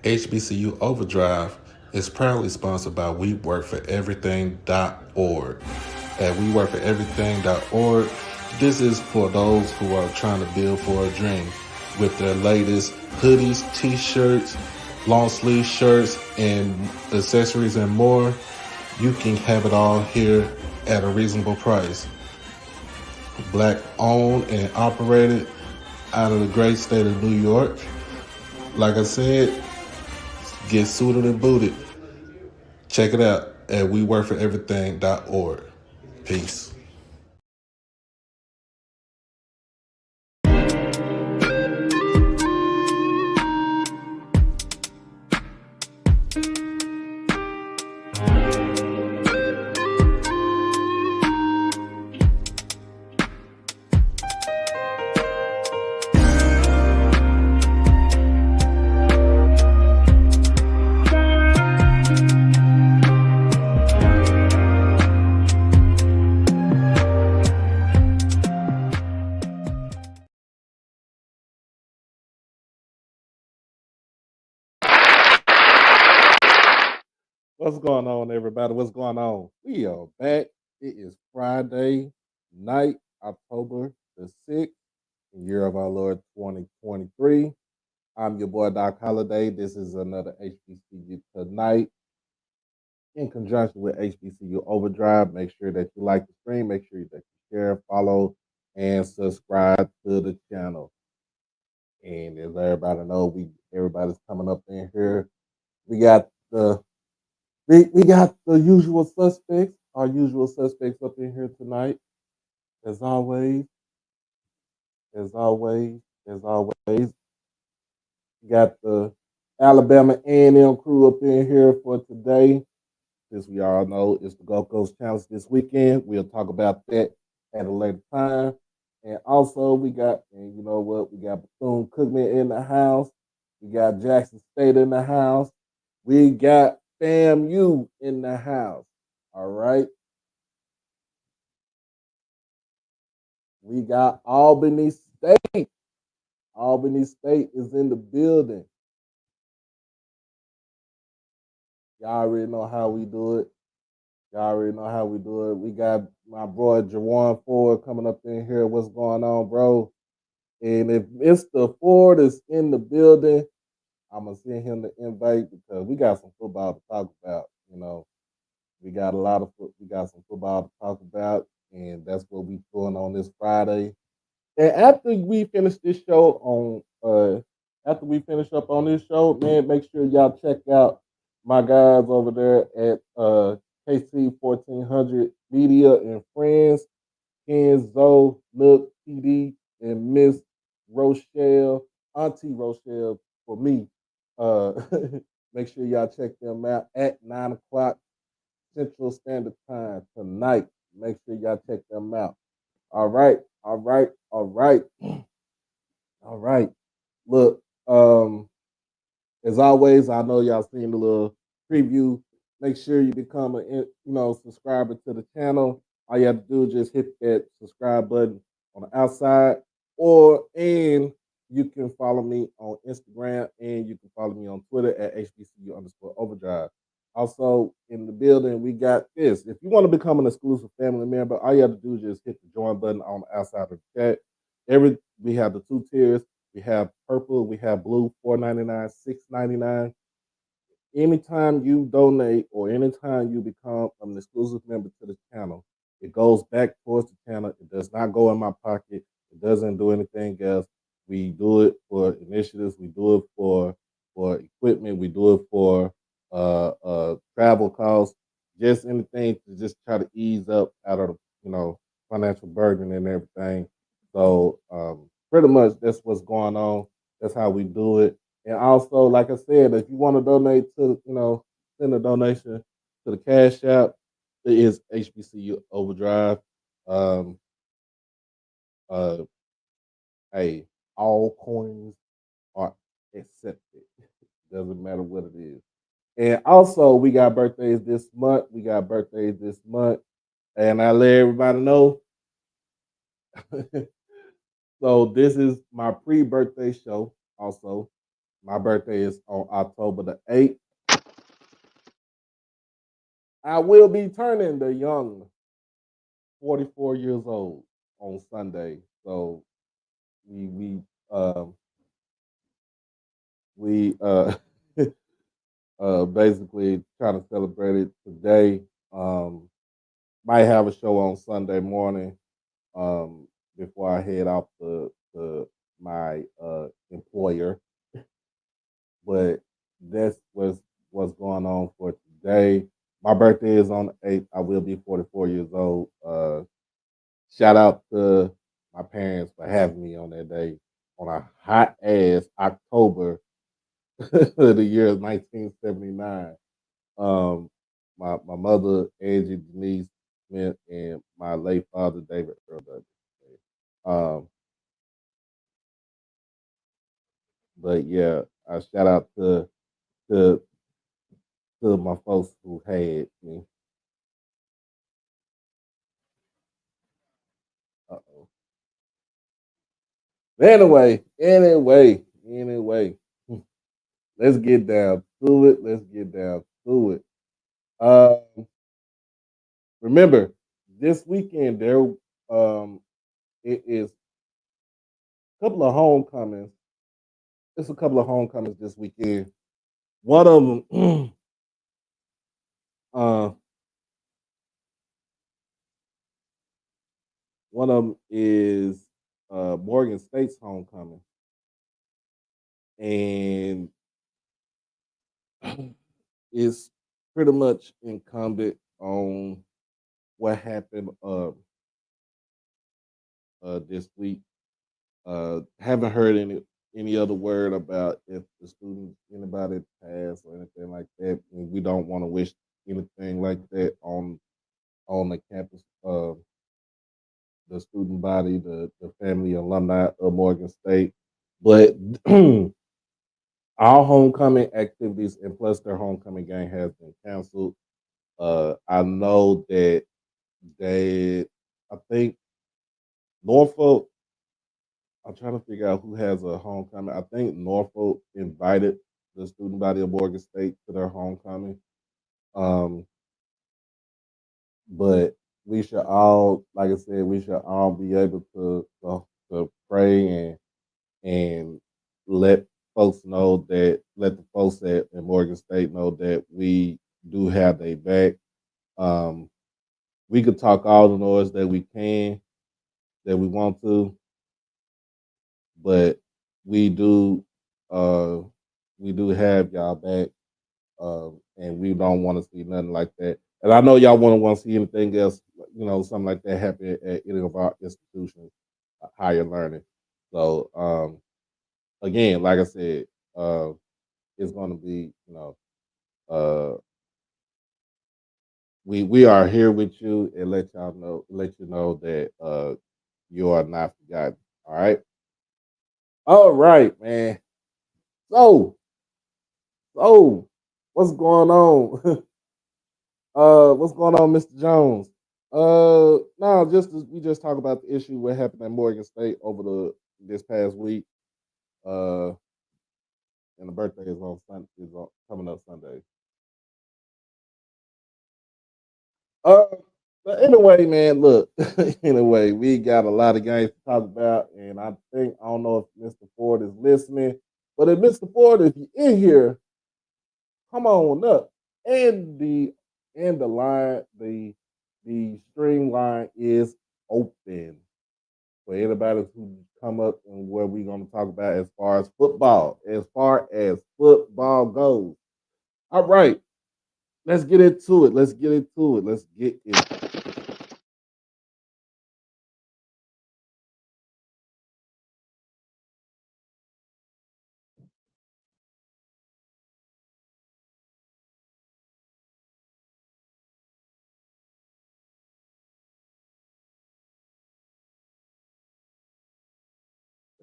HBCU Overdrive is proudly sponsored by WeWorkForEverything.org. At WeWorkForEverything.org, this is for those who are trying to build for a dream. With their latest hoodies, t-shirts, long sleeve shirts, and accessories and more, you can have it all here at a reasonable price. Black owned and operated out of the great state of New York. Like I said, get suited and booted. Check it out at WeWorkForEverything.org. Peace. What's going on, everybody? What's going on? We are back. It is Friday night, October the 6th, year of our Lord 2023. I'm your boy, Doc Holliday. This is another HBCU Tonight in conjunction with HBCU Overdrive. Make sure that you like the stream. Make sure that you share, follow, and subscribe to the channel. And as everybody knows, everybody's coming up in here. We got the usual suspects, our usual suspects up in here tonight. As always, as always, as always. We got the Alabama A&M crew up in here for today. As we all know, it's the Gulf Coast Challenge this weekend. We'll talk about that at a later time. And also, we got Bethune-Cookman in the house. We got Jackson State in the house. We got FAMU in the house. All right. We got Albany State. Albany State is in the building. Y'all already know how we do it. We got my boy Jawan Ford coming up in here. What's going on, bro? And if Mr. Ford is in the building, I'm gonna send him the invite because we got some football to talk about. We got some football to talk about, and that's what we doing on this Friday. And after we finish up on this show, man, make sure y'all check out my guys over there at KC 1400 Media and Friends, Ken, Zoe, Nook, PD, and Miss Rochelle, Auntie Rochelle for me. Make sure y'all check them out at 9 o'clock Central Standard Time tonight. Make sure y'all check them out. All right. Look, as always, I know y'all seen the little preview. Make sure you become a subscriber to the channel. All you have to do is just hit that subscribe button on the outside, and you can follow me on Instagram and you can follow me on Twitter at HBCU_overdrive. Also in the building, we got this. If you want to become an exclusive family member, all you have to do is just hit the join button on the outside of the chat. We have the 2 tiers. We have purple, we have blue, $4.99, $6.99. Anytime you donate or anytime you become an exclusive member to the channel, it goes back towards the channel. It does not go in my pocket. It doesn't do anything else. We do it for initiatives. We do it for equipment. We do it for travel costs. Just anything to just try to ease up out of the financial burden and everything. So pretty much that's what's going on. That's how we do it. And also, like I said, if you want to donate send a donation to the Cash App. It is HBCU Overdrive. Hey, all coins are accepted. Doesn't matter what it is. And also, we got birthdays this month. And I let everybody know. So this is my pre-birthday show also. My birthday is on October the 8th. I will be turning the young 44 years old on Sunday. So um we basically trying to celebrate it today. Um, might have a show on Sunday morning before I head off to my employer. But that's what's going on for today. My birthday is on the 8th. I will be 44 years old. Shout out to my parents for having me on that day on a hot ass October the year 1979. Um, my mother Angie Denise Smith and my late father David Earl Douglas. Um, but yeah, I shout out to to my folks who had me. Uh-oh. Anyway, let's get down to it. Let's get down to it. Um, remember, this weekend there it is a couple of homecomings. It's a couple of homecomings this weekend. One of them, uh, one of them is Morgan State's homecoming, and it's pretty much incumbent on what happened this week. Haven't heard any other word about if the students anybody passed or anything like that. And we don't want to wish anything like that on the campus. The student body, the family alumni of Morgan State, but all homecoming activities and plus their homecoming game has been canceled. I know that I think Norfolk. I'm trying to figure out who has a homecoming. I think Norfolk invited the student body of Morgan State to their homecoming. Um, but we should all, like I said, we should all be able to pray and let folks know that let the folks at Morgan State know that we do have their back. Um, we could talk all the noise that we can, that we want to, but we do uh we do have y'all back, and we don't want to see nothing like that. And I know y'all want to see anything else, something like that happen at any of our institutions, higher learning. So again, like I said, it's going to be, uh, we are here with you and let you know that you are not forgotten. All right, man. So, so what's going on? What's going on, Mr. Jones? No, we just talk about the issue what happened at Morgan State over this past week. Uh, and the birthday is coming up Sunday. Uh, but anyway, man, look. Anyway, we got a lot of games to talk about, and I don't know if Mr. Ford is listening, but if Mr. Ford, if you're in here, come on up. And the line, the stream line is open for anybody who come up and what we're going to talk about as far as football. As far as football goes. All right, let's get into it. Let's get into it. Let's get it.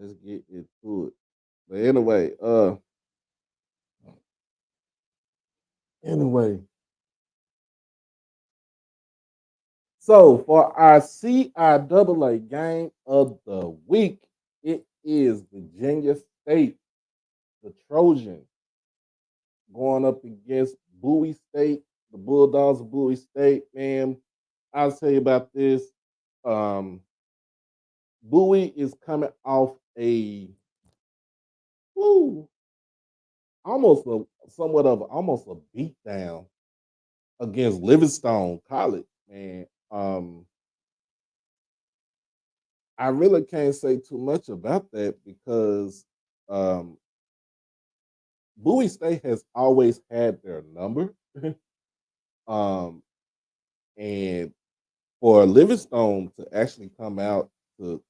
Let's get into it. But anyway. So for our CIAA game of the week, it is Virginia State the Trojans going up against Bowie State, the Bulldogs of Bowie State. Man, I'll tell you about this. Um, Bowie is coming off a woo, almost a somewhat of almost a beatdown against Livingstone College. Man, I really can't say too much about that because um, Bowie State has always had their number. um, and for Livingstone to actually come out to,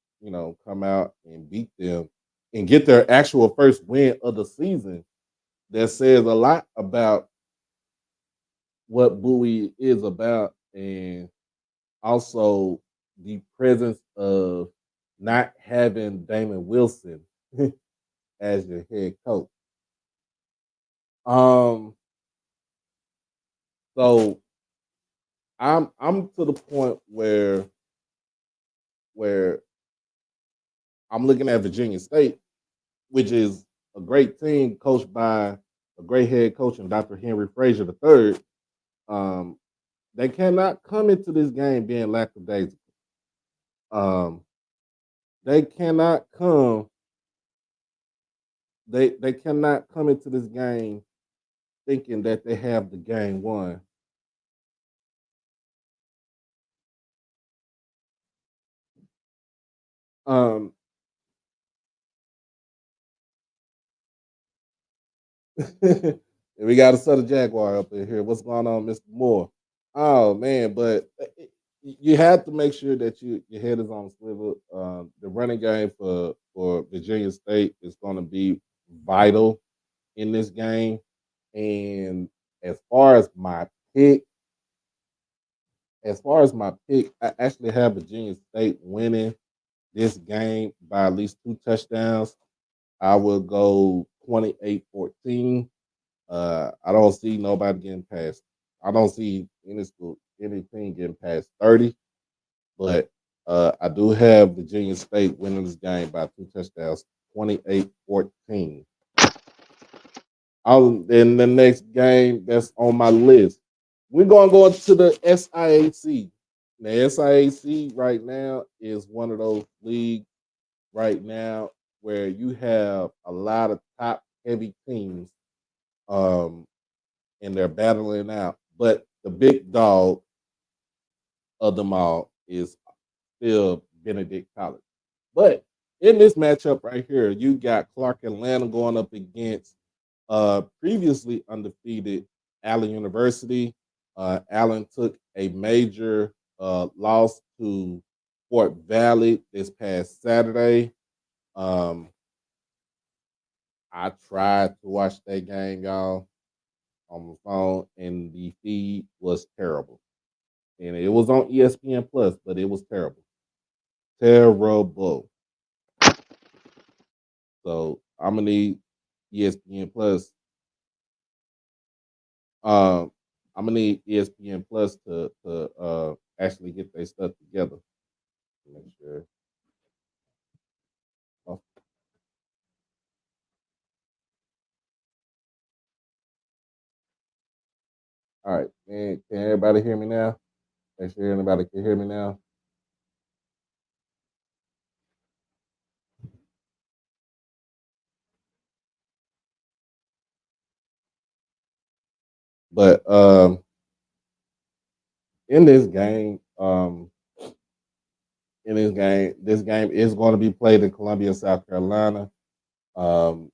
come out and beat them and get their actual first win of the season, that says a lot about what Bowie is about and also the presence of not having Damon Wilson as your head coach. Um, so I'm to the point where I'm looking at Virginia State, which is a great team coached by a great head coach and Dr. Henry Frazier III. Um, they cannot come into this game being lackadaisical. Um, they cannot come. They cannot come into this game thinking that they have the game won. Um, we got a Southern Jaguar up in here. What's going on, Mr. Moore? Oh man, but you have to make sure that your head is on swivel. The running game for Virginia State is going to be vital in this game. And as far as my pick, I actually have Virginia State winning this game by at least 2 touchdowns. I will go 28-14. I don't see nobody getting past. I don't see anything getting past 30. But I do have Virginia State winning this game by 2 touchdowns, 28-14. In the next game that's on my list, we're going to go into the SIAC. The SIAC right now is one of those leagues right now where you have a lot of top heavy teams, and they're battling out. But the big dog of them all is still Benedict College. But in this matchup right here, you got Clark Atlanta going up against previously undefeated Allen University. Allen took a major loss to Fort Valley this past Saturday. Um, I tried to watch that game, y'all, on the phone, and the feed was terrible. And it was on ESPN Plus, but it was terrible. Terrible. So I'm gonna need ESPN Plus. Um, I'm gonna need ESPN Plus to actually get their stuff together. Make sure. Oh, all right, man. Can everybody hear me now? Make sure anybody can hear me now. But in this game, this game is going to be played in Columbia, South Carolina. Um,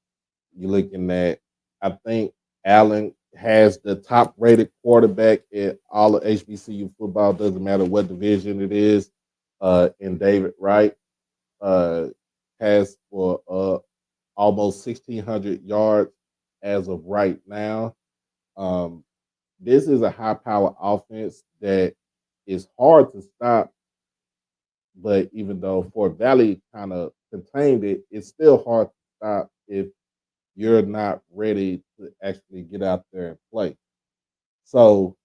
you're looking at, I think Allen has the top rated quarterback in all of HBCU football. Doesn't matter what division it is. And David Wright has for almost 1,600 yards as of right now. Um, this is a high power offense that is hard to stop. But even though Fort Valley kind of contained it, it's still hard to stop if you're not ready to actually get out there and play. So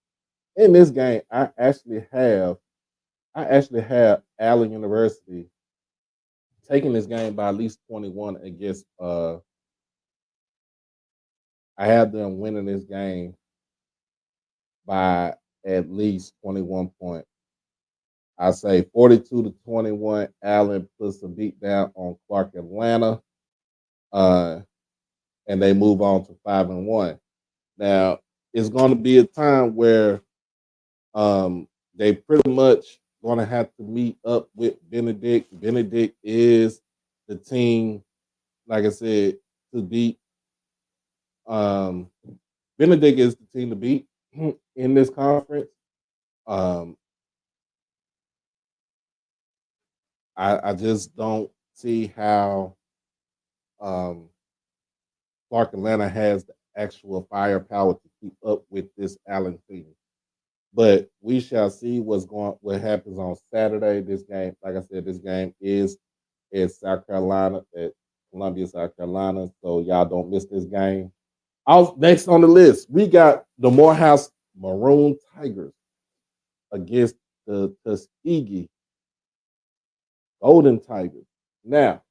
in this game, I actually have Allen University taking this game by at least 21 against I have them winning this game by at least 21 points. I say 42-21. Allen puts a beat down on Clark Atlanta, and they move on to 5-1. Now it's going to be a time where they pretty much going to have to meet up with Benedict. Benedict is the team, like I said, to beat. Benedict is the team to beat in this conference. Um, I just don't see how Clark Atlanta has the actual firepower to keep up with this Allen team. But we shall see what happens on Saturday. This game, like I said, this game is in South Carolina, at Columbia, South Carolina. So y'all don't miss this game. Next on the list, we got the Morehouse Maroon Tigers against the Tuskegee Golden Tigers. Now,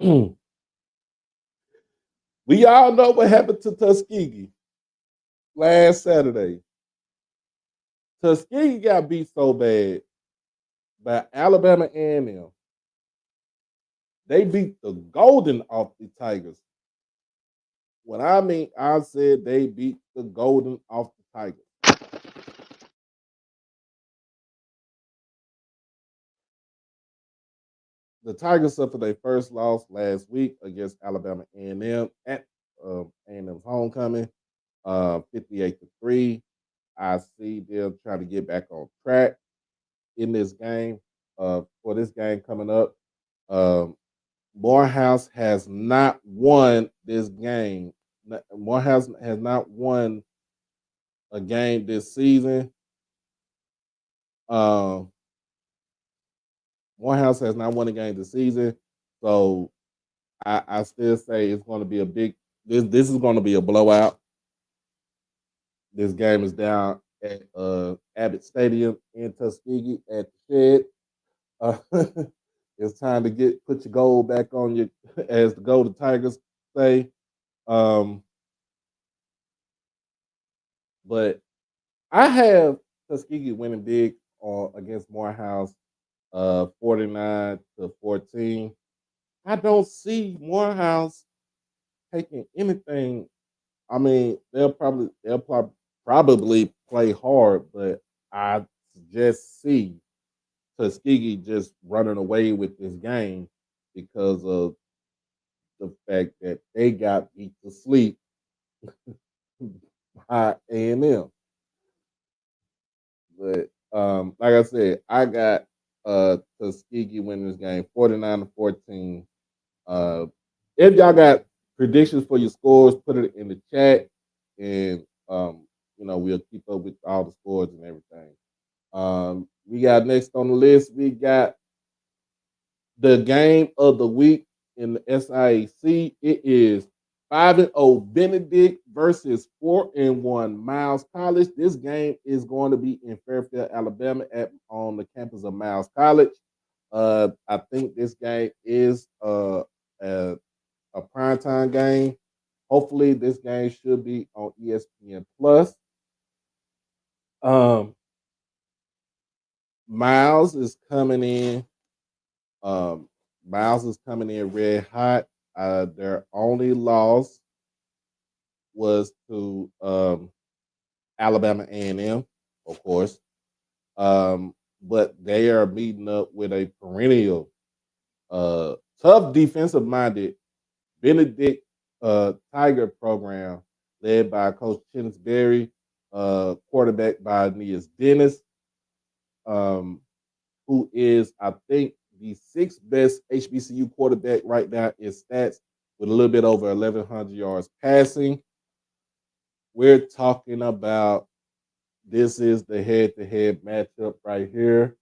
we all know what happened to Tuskegee last Saturday. Tuskegee got beat so bad by Alabama A&M. They beat the Golden off the Tigers. What I mean, I said they beat the Golden off the Tigers. The Tigers suffered their first loss last week against Alabama A&M at A&M's homecoming, 58-3. I see them trying to get back on track in this game. For this game coming up, Morehouse has not won this game. Morehouse has not won a game this season. Morehouse has not won a game this season, so I still say it's going to be a big. This is going to be a blowout. This game is down at Abbott Stadium in Tuskegee at the Shed. It's time to put your gold back on your, as the Golden Tigers say. But I have Tuskegee winning big against Morehouse, 49-14. I don't see Morehouse taking anything. I mean, they'll probably play hard, but I just see Tuskegee just running away with this game because of the fact that they got beat to sleep by A&M. But like I said, I got Tuskegee winning this game 49-14. If y'all got predictions for your scores, put it in the chat, and we'll keep up with all the scores and everything. We got next on the list. We got the game of the week in the SIAC. It is 5-0 Benedict versus 4-1 Miles College. This game is going to be in Fairfield, Alabama, on the campus of Miles College. I think this game is a primetime game. Hopefully, this game should be on ESPN Plus. Miles is coming in. Miles is coming in red hot. Their only loss was to Alabama A&M, of course. But they are meeting up with a perennial, tough defensive-minded Benedict Tiger program led by Coach Chennis Berry, quarterback by Aeneas Dennis, who is, I think, the sixth best HBCU quarterback right now in stats with a little bit over 1,100 yards passing. We're talking about this is the head-to-head matchup right here.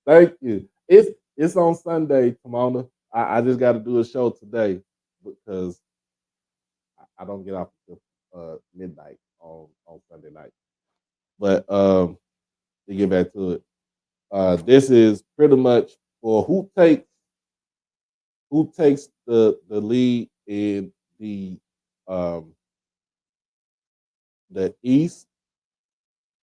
Thank you. It's on Sunday, Timona. I just got to do a show today because I don't get off until midnight on Sunday night. But to get back to it, this is pretty much for who takes the lead in the The East,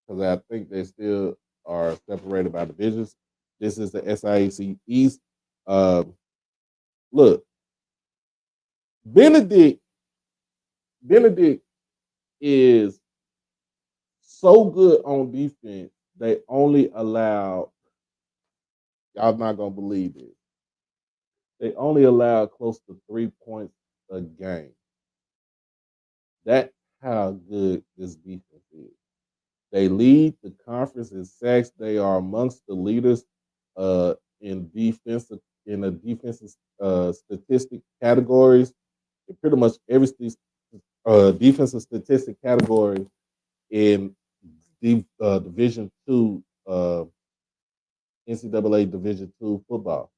because I think they still are separated by divisions. This is the SIAC East. Um, Look, Benedict Benedict is so good on defense. They only allow, y'all not gonna believe it. They only allow close to 3 points a game. That's how good this defense is. They lead the conference in sacks. They are amongst the leaders in defensive in the defensive statistic categories. In pretty much every defensive statistic category in Division Two, NCAA Division Two football.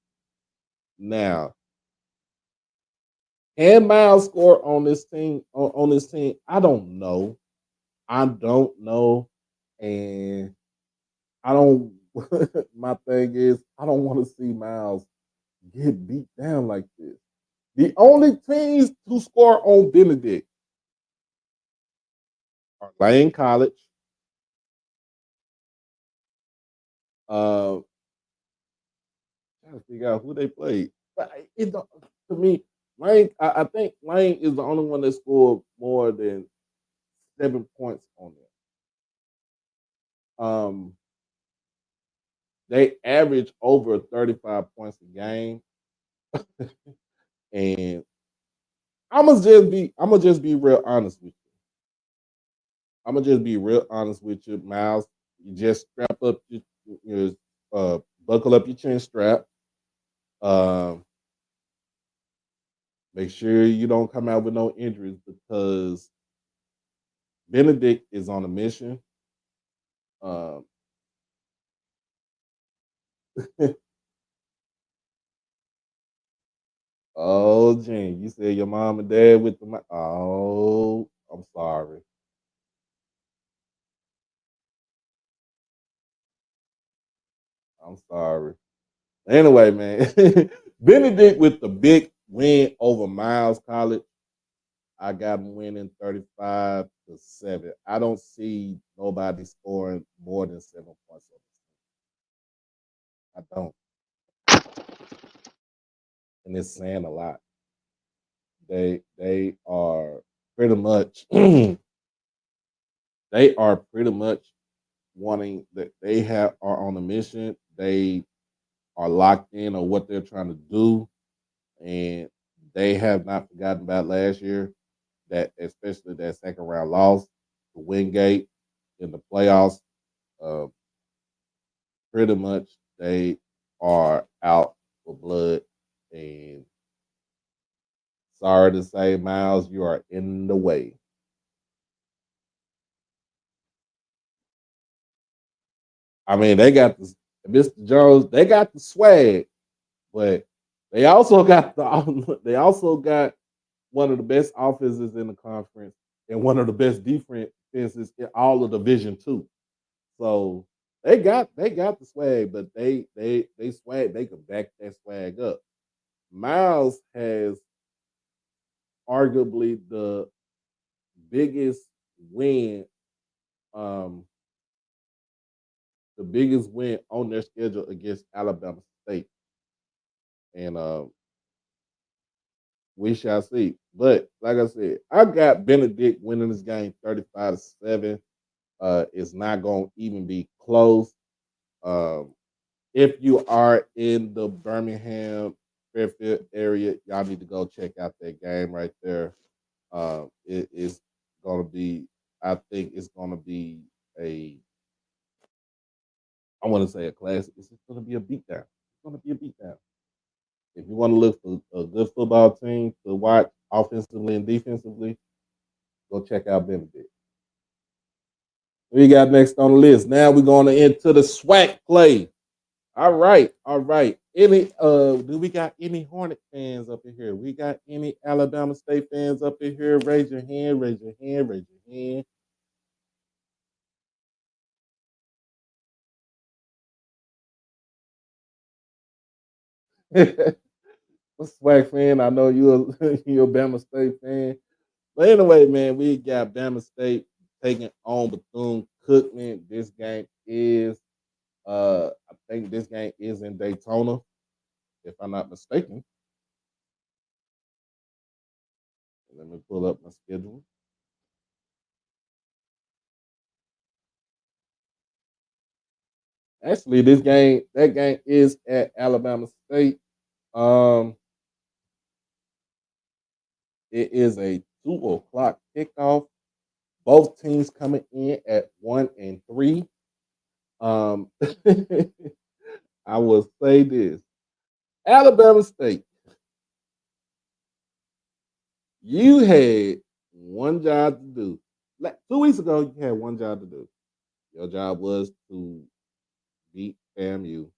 Now, can Miles score on this team? On this team, I don't know. I don't know, and I don't. My thing is, I don't want to see Miles get beat down like this. The only teams to score on Benedict are Lane College, trying to figure out who they played. But to me, Lane, I think Lane is the only one that scored more than 7 points on them. They average over 35 points a game, and I'm gonna just be real honest with you. I'm gonna just be real honest with you, Miles. You just strap up your buckle up your chin strap. Um, Make sure you don't come out with no injuries because Benedict is on a mission. Um, oh, Jen, you said your mom and dad with the oh, I'm sorry. I'm sorry. Anyway, man, Benedict with the big win over Miles College. I got him winning 35-7. I don't see nobody scoring more than 7 points. I don't, and it's saying a lot. They are pretty much they are pretty much wanting that they have are on a mission. They are locked in on what they're trying to do, and they have not forgotten about last year. That especially that second round loss to Wingate in the playoffs. Uh, Pretty much they are out for blood, and sorry to say, Miles, you are in the way. I mean, they got the Mr. Jones, they got the swag, but they also got the they also got one of the best offenses in the conference and one of the best defenses in all of Division Two. So they got the swag, but they swag they can back that swag up. Miles has arguably the biggest win, um, the biggest win on their schedule against Alabama State, and we shall see. But like I said, I got Benedict winning this game 35-7. It's not going to even be close. Um, if you are in the Birmingham, Fairfield area, y'all need to go check out that game right there. It is going to be, I think it's going to be a, I want to say a classic. It's just going to be a beatdown. It's going to be a beatdown. If you want to look for a good football team to watch offensively and defensively, go check out Benedict. We got next on the list. Now we're going to into the SWAC play. All right, all right. Any do we got any Hornet fans up in here? We got any Alabama State fans up in here? Raise your hand, raise your hand, raise your hand. A SWAC fan. I know you're you're a Bama State fan. But anyway, man, we got Bama State taking on Bethune-Cookman. This game is, I think this game is in Daytona, if I'm not mistaken. Let me pull up my schedule. Actually, that game is at Alabama State. Um, it is a 2 o'clock kickoff. Both teams coming in at 1-3. Um, I will say this: Alabama State, you had one job to do. Like 2 weeks ago, you had one job to do. Your job was to beat FAMU.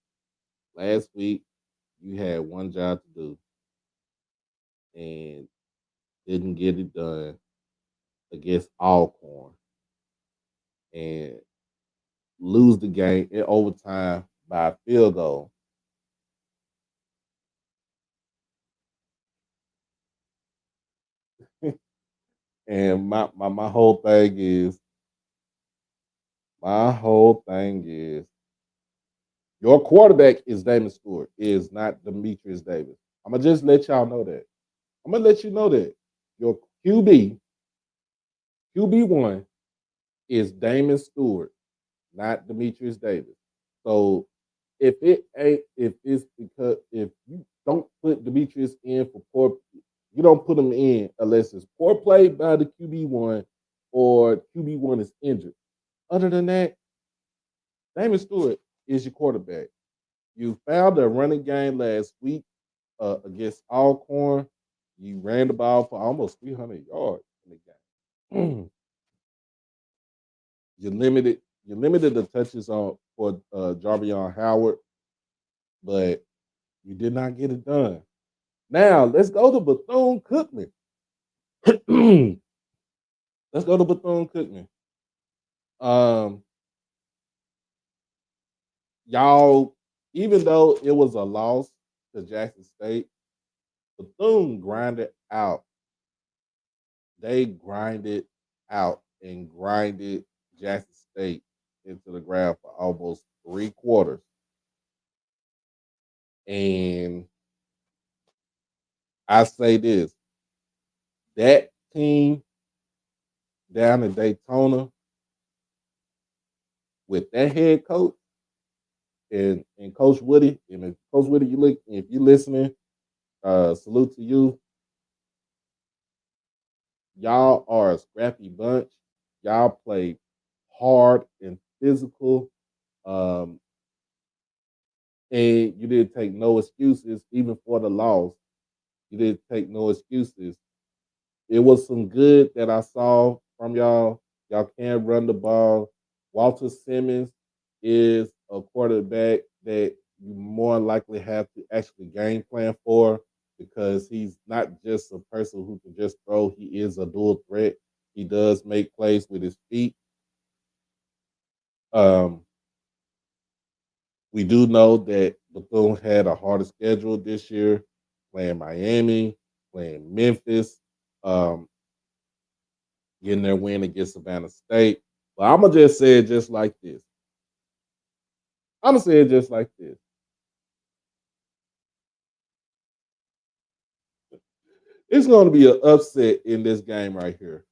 Last week, you had one job to do and didn't get it done against Alcorn and lose the game in overtime by a field goal. And my whole thing is your quarterback is Damon Stewart, is not Demetrius Davis. I'm gonna just let y'all know that. I'm gonna let you know that your QB1 is Damon Stewart, not Demetrius Davis. So if it's because if you don't put Demetrius in for poor, you don't put him in unless it's poor play by the QB1 or QB1 is injured. Other than that, Damon Stewart is your quarterback. You found a running game last week against Alcorn. You ran the ball for almost 300 yards in the game. You limited the touches on for Jarvion Howard, but you did not get it done. Now let's go to Bethune Cookman. Let's go to Bethune Cookman. Um, y'all, even though it was a loss to Jackson State, Bethune grinded out. They grinded out and grinded Jackson State into the ground for almost 3 quarters. And I say this: that team down in Daytona with that head coach and Coach Woody, and if Coach Woody, if you listening, salute to you. Y'all are a scrappy bunch. Y'all play hard and physical. Um, and you didn't take no excuses, even for the loss. You didn't take no excuses. It was some good that I saw from y'all. Y'all can run the ball. Walter Simmons is a quarterback that you more likely have to actually game plan for because he's not just a person who can just throw. He is a dual threat. He does make plays with his feet. Um, we do know that Bethune had a harder schedule this year, playing Miami, playing Memphis. Um, getting their win against Savannah State. But I'm gonna just say it just like this. I'm gonna say it just like this. It's gonna be an upset in this game right here.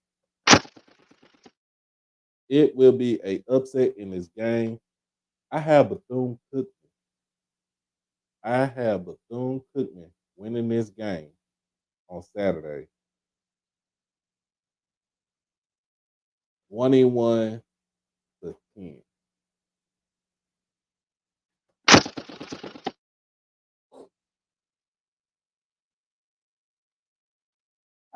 It will be a upset in this game. I have Bethune Cookman. I have Bethune Cookman winning this game on Saturday. 21-10.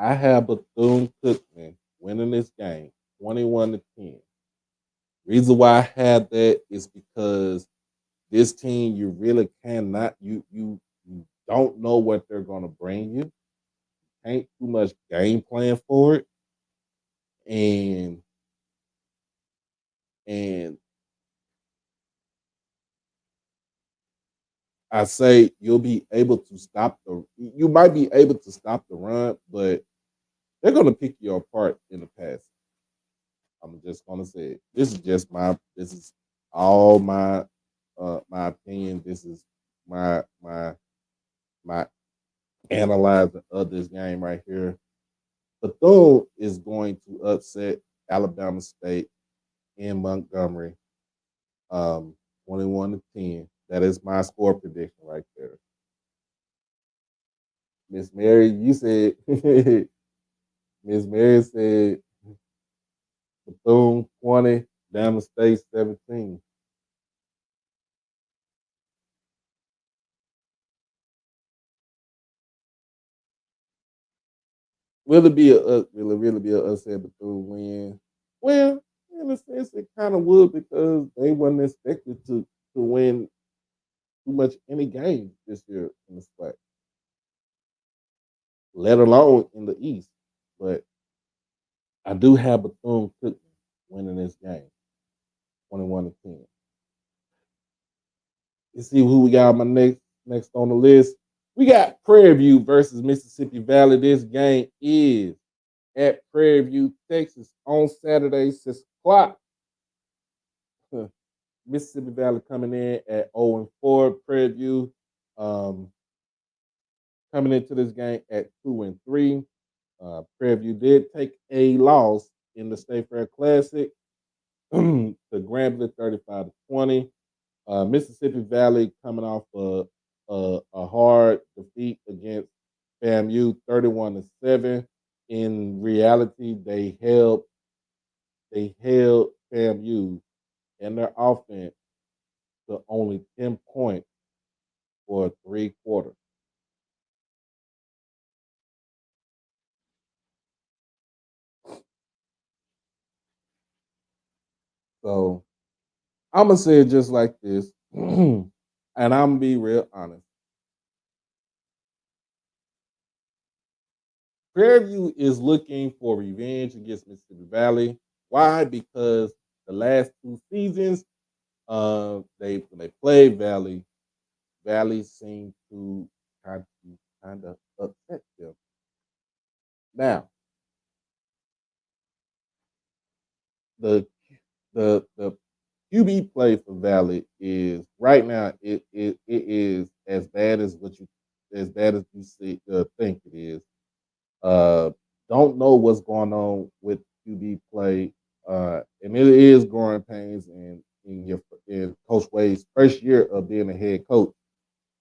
I have Bethune Cookman winning this game 21-10. Reason why I have that is because this team you really cannot you don't know what they're gonna bring you. Ain't too much game plan for it. And and I say you'll be able to stop the you might be able to stop the run, but they're gonna pick you apart in the past. I'm just gonna say it. This is all my opinion. This is my analyzing of this game right here. Bethune is going to upset Alabama State in Montgomery, 21-10. That is my score prediction right there. Miss Mary, you said Miss Mary said Bethune 20, Alabama State 17. Will it really be a upset Bethune win? Well, in a sense, it kind of would because they wasn't expected to win too much any game this year in the SWAC, let alone in the East. But I do have Bethune Cookman winning this game, 21-10. You see who we got on my next on the list. We got Prairie View versus Mississippi Valley. This game is at Prairie View, Texas, on Saturday, 6 o'clock. Mississippi Valley coming in at 0-4. Prairie View coming into this game at 2-3. Prairie View did take a loss in the State Fair Classic to Grambling 35-20. Mississippi Valley coming off a hard defeat against FAMU 31-7. In reality, they held FAMU and their offense to only 10 points for 3 quarters. So I'm gonna say it just like this, and I'm gonna be real honest. Prairie View is looking for revenge against Mississippi Valley. Why? Because the last 2 seasons, they when they played Valley, Valley seemed to kind of upset them. Now, the the QB play for Valley is right now it is as bad as you see think it is. Uh, don't know what's going on with QB play, and it is growing pains in Coach Wade's first year of being a head coach.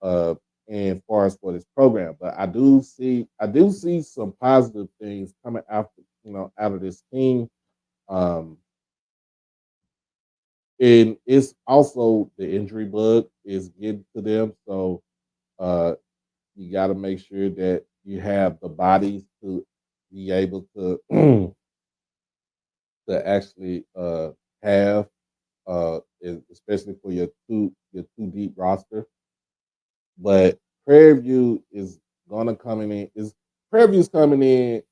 Uh, and as far as for this program, but I do see some positive things coming out of this team. Um, and it's also the injury bug is getting to them, so uh, you got to make sure that you have the bodies to be able to to actually have, especially for your two deep roster. But Prairie View is gonna coming in is Prairie View's coming in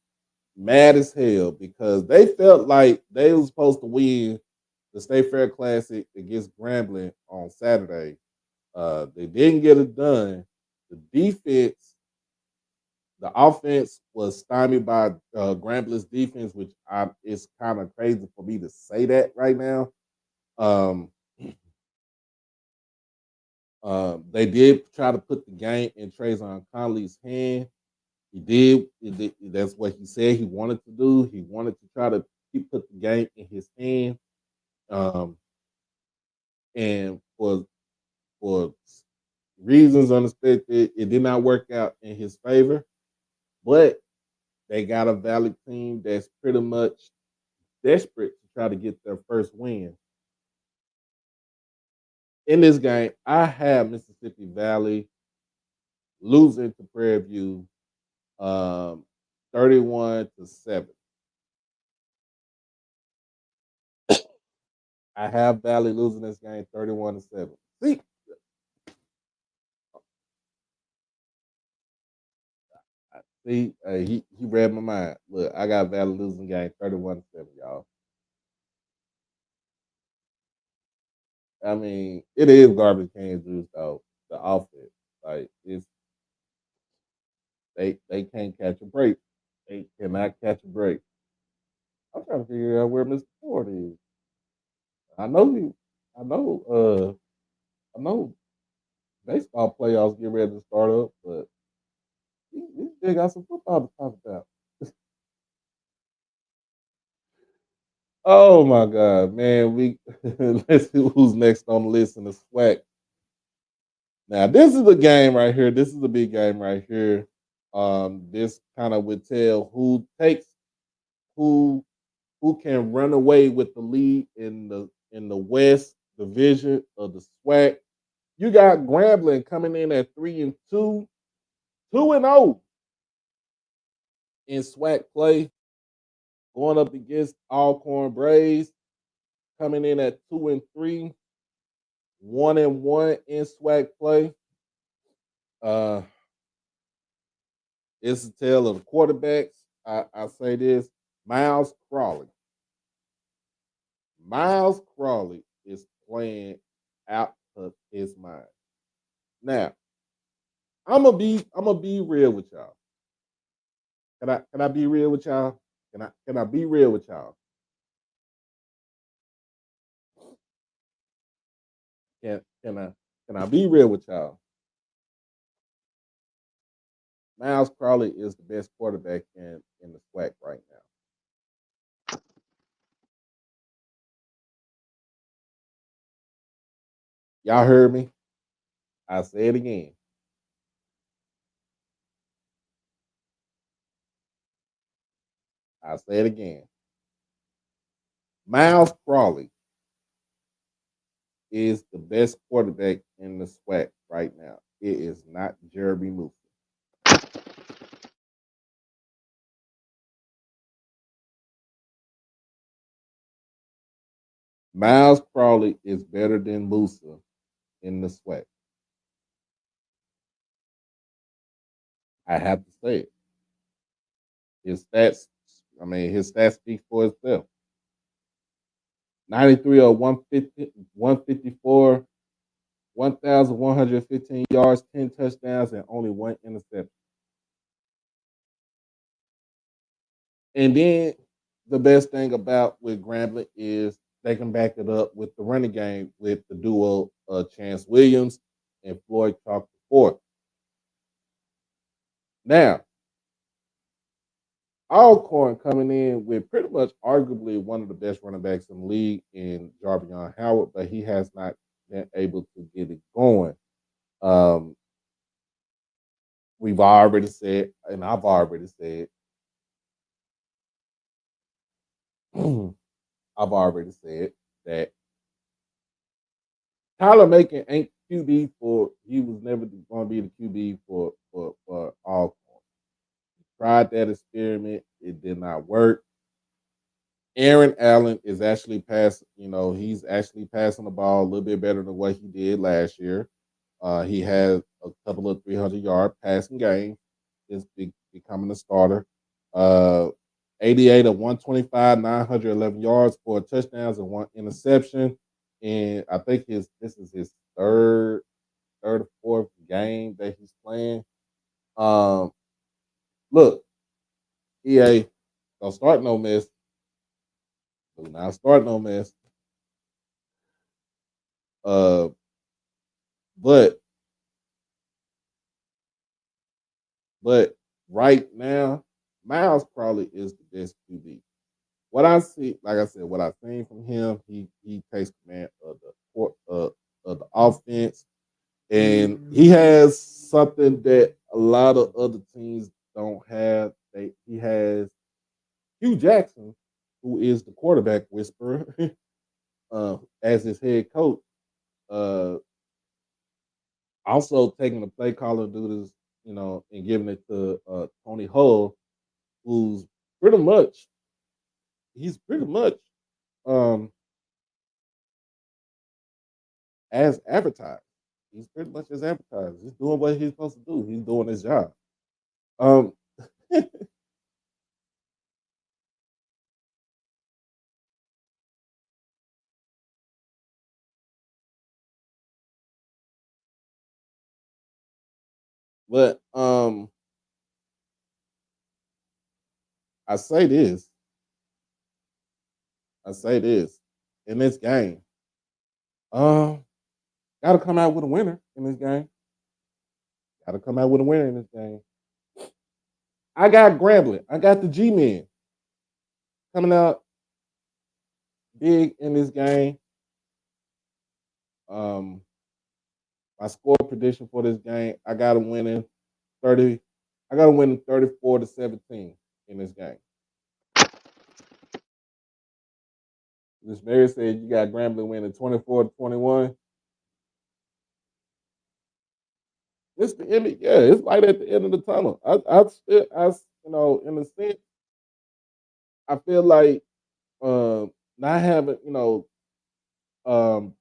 mad as hell because they felt like they was supposed to win the State Fair Classic against Grambling on Saturday. They didn't get it done. The defense The offense was stymied by Grambling's defense, which it's kind of crazy for me to say that right now. Um, they did try to put the game in Trayvon Conley's hand. That's what he said he wanted to do. He wanted to try to put the game in his hand. Um, and for reasons unexpected, it did not work out in his favor. But they got a Valley team that's pretty much desperate to try to get their first win. In this game, I have Mississippi Valley losing to Prairie View, um, 31-7. I have Valley losing this game 31-7. He read my mind. Look, I got Valley losing the game 31-7, y'all. I mean, it is garbage can juice though. The offense, like they can't catch a break. They cannot catch a break. I'm trying to figure out where Mr. Ford is. I know he. I know. I know baseball playoffs get ready to start up, but he still got some football to talk about. Oh my God, man! We let's see who's next on the list in the SWAC. Now this is the game right here. This is the big game right here. This kind of would tell who who can run away with the lead in the West Division of the SWAC. You got Grambling coming in at 3-2, 2-0 in SWAC play, going up against Alcorn Braves, coming in at 2-3, 1-1 in SWAC play. Uh, it's a tale of the quarterbacks. I say this: Miles Crawley. Miles Crawley is playing out of his mind. Now, I'm gonna be real with y'all. Can I be real with y'all? Can I be real with y'all? Can I be real with y'all? Miles Crawley is the best quarterback in the SWAC right now. Y'all heard me? I say it again. I say it again. Miles Crawley is the best quarterback in the SWAC right now. It is not Jeremy Musa. Miles Crawley is better than Musa in the SWAC. I have to say it. His stats, his stats speak for itself. 93 or 150, 154, 1,115 yards, 10 touchdowns, and only one interception. And then the best thing about with Grambling is they can back it up with the running game with the duo Chance Williams and Floyd Chalk IV. Now, Alcorn coming in with pretty much arguably one of the best running backs in the league in Jarvion Howard, but he has not been able to get it going. Um, we've already said, and I've already said, I've already said that Tyler Macon ain't QB for. He was never going to be the QB for Alcorn. Tried that experiment, it did not work. Aaron Allen is actually passing. He's actually passing the ball a little bit better than what he did last year. He has a couple of 300-yard passing games. Is becoming a starter. 88 of 125, 911 yards, 4 touchdowns, and 1 interception. And I think this is his third or fourth game that he's playing. Um, Look, EA, don't start no mess. Do not start no mess. Uh, but but right now, Miles probably is the best QB. What I see, like I said, what I've seen from him, he takes command of the offense, and he has something that a lot of other teams don't have. He has Hugh Jackson, who is the quarterback whisperer, as his head coach. Uh, Also taking the play caller duties, and giving it to Tony Hull, who's pretty much he's pretty much um as advertised. He's pretty much as advertised. He's doing what he's supposed to do. He's doing his job. Um, but I say this. In this game. Gotta come out with a winner in this game. Gotta come out with a winner in this game. I got Grambling. I got the G-Men coming out big in this game. My score prediction for this game, I got a winning 30. I got a winning 34-17 in this game. Miss Mary said you got Grambling winning 24-21. It's the end. It's light at the end of the tunnel. In a sense, I feel like not having, um,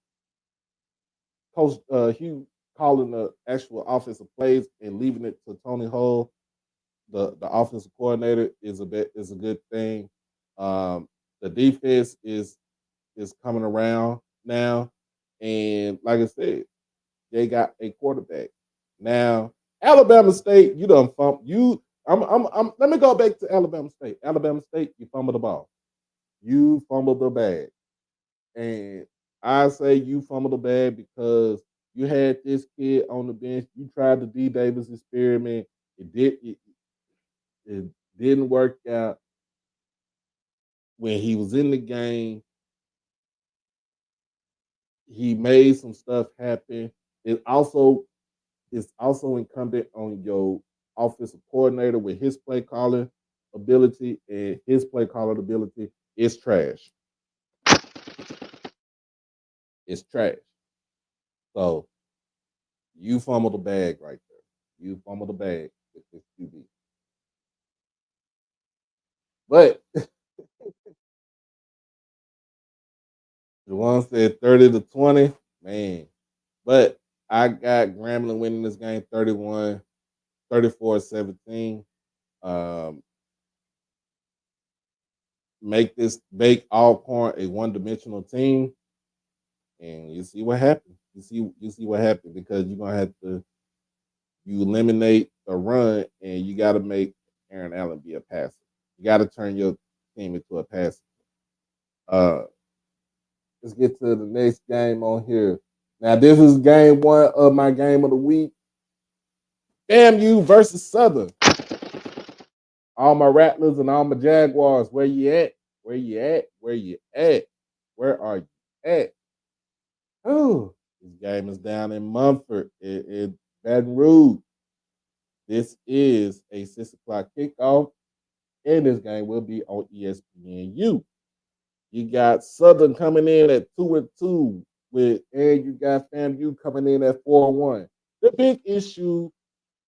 Coach Hugh calling the actual offensive plays and leaving it to Tony Hull, the offensive coordinator, is a good thing. The defense is coming around now, and like I said, they got a quarterback now. Alabama State, you done fump you. Let me go back to Alabama State. Alabama State, you fumbled the ball. You fumbled the bag. And I say you fumbled the bag because you had this kid on the bench. You tried the D Davis experiment. It didn't work out. When he was in the game, he made some stuff happen. It's also incumbent on your offensive coordinator with his play calling ability, and his play calling ability is trash. It's trash. So you fumbled the bag right there. You fumbled the bag with this QB. But the one said 30-20, man. But I got Grambling winning this game 34-17. Make Alcorn a one-dimensional team, and you see what happens. You see what happens, because you're gonna have to eliminate a run, and you got to make Aaron Allen be a passer. You got to turn your team into a passer. Let's get to the next game on here. Now, this is game one of my game of the week. FAMU versus Southern. All my Rattlers and all my Jaguars, where you at? Where you at? Where you at? Where are you at? Oh, this game is down in Mumford, in Baton Rouge. This is a 6 o'clock kickoff, and this game will be on ESPNU. You got Southern coming in at 2-2 and you got FAMU coming in at 4-1. The big issue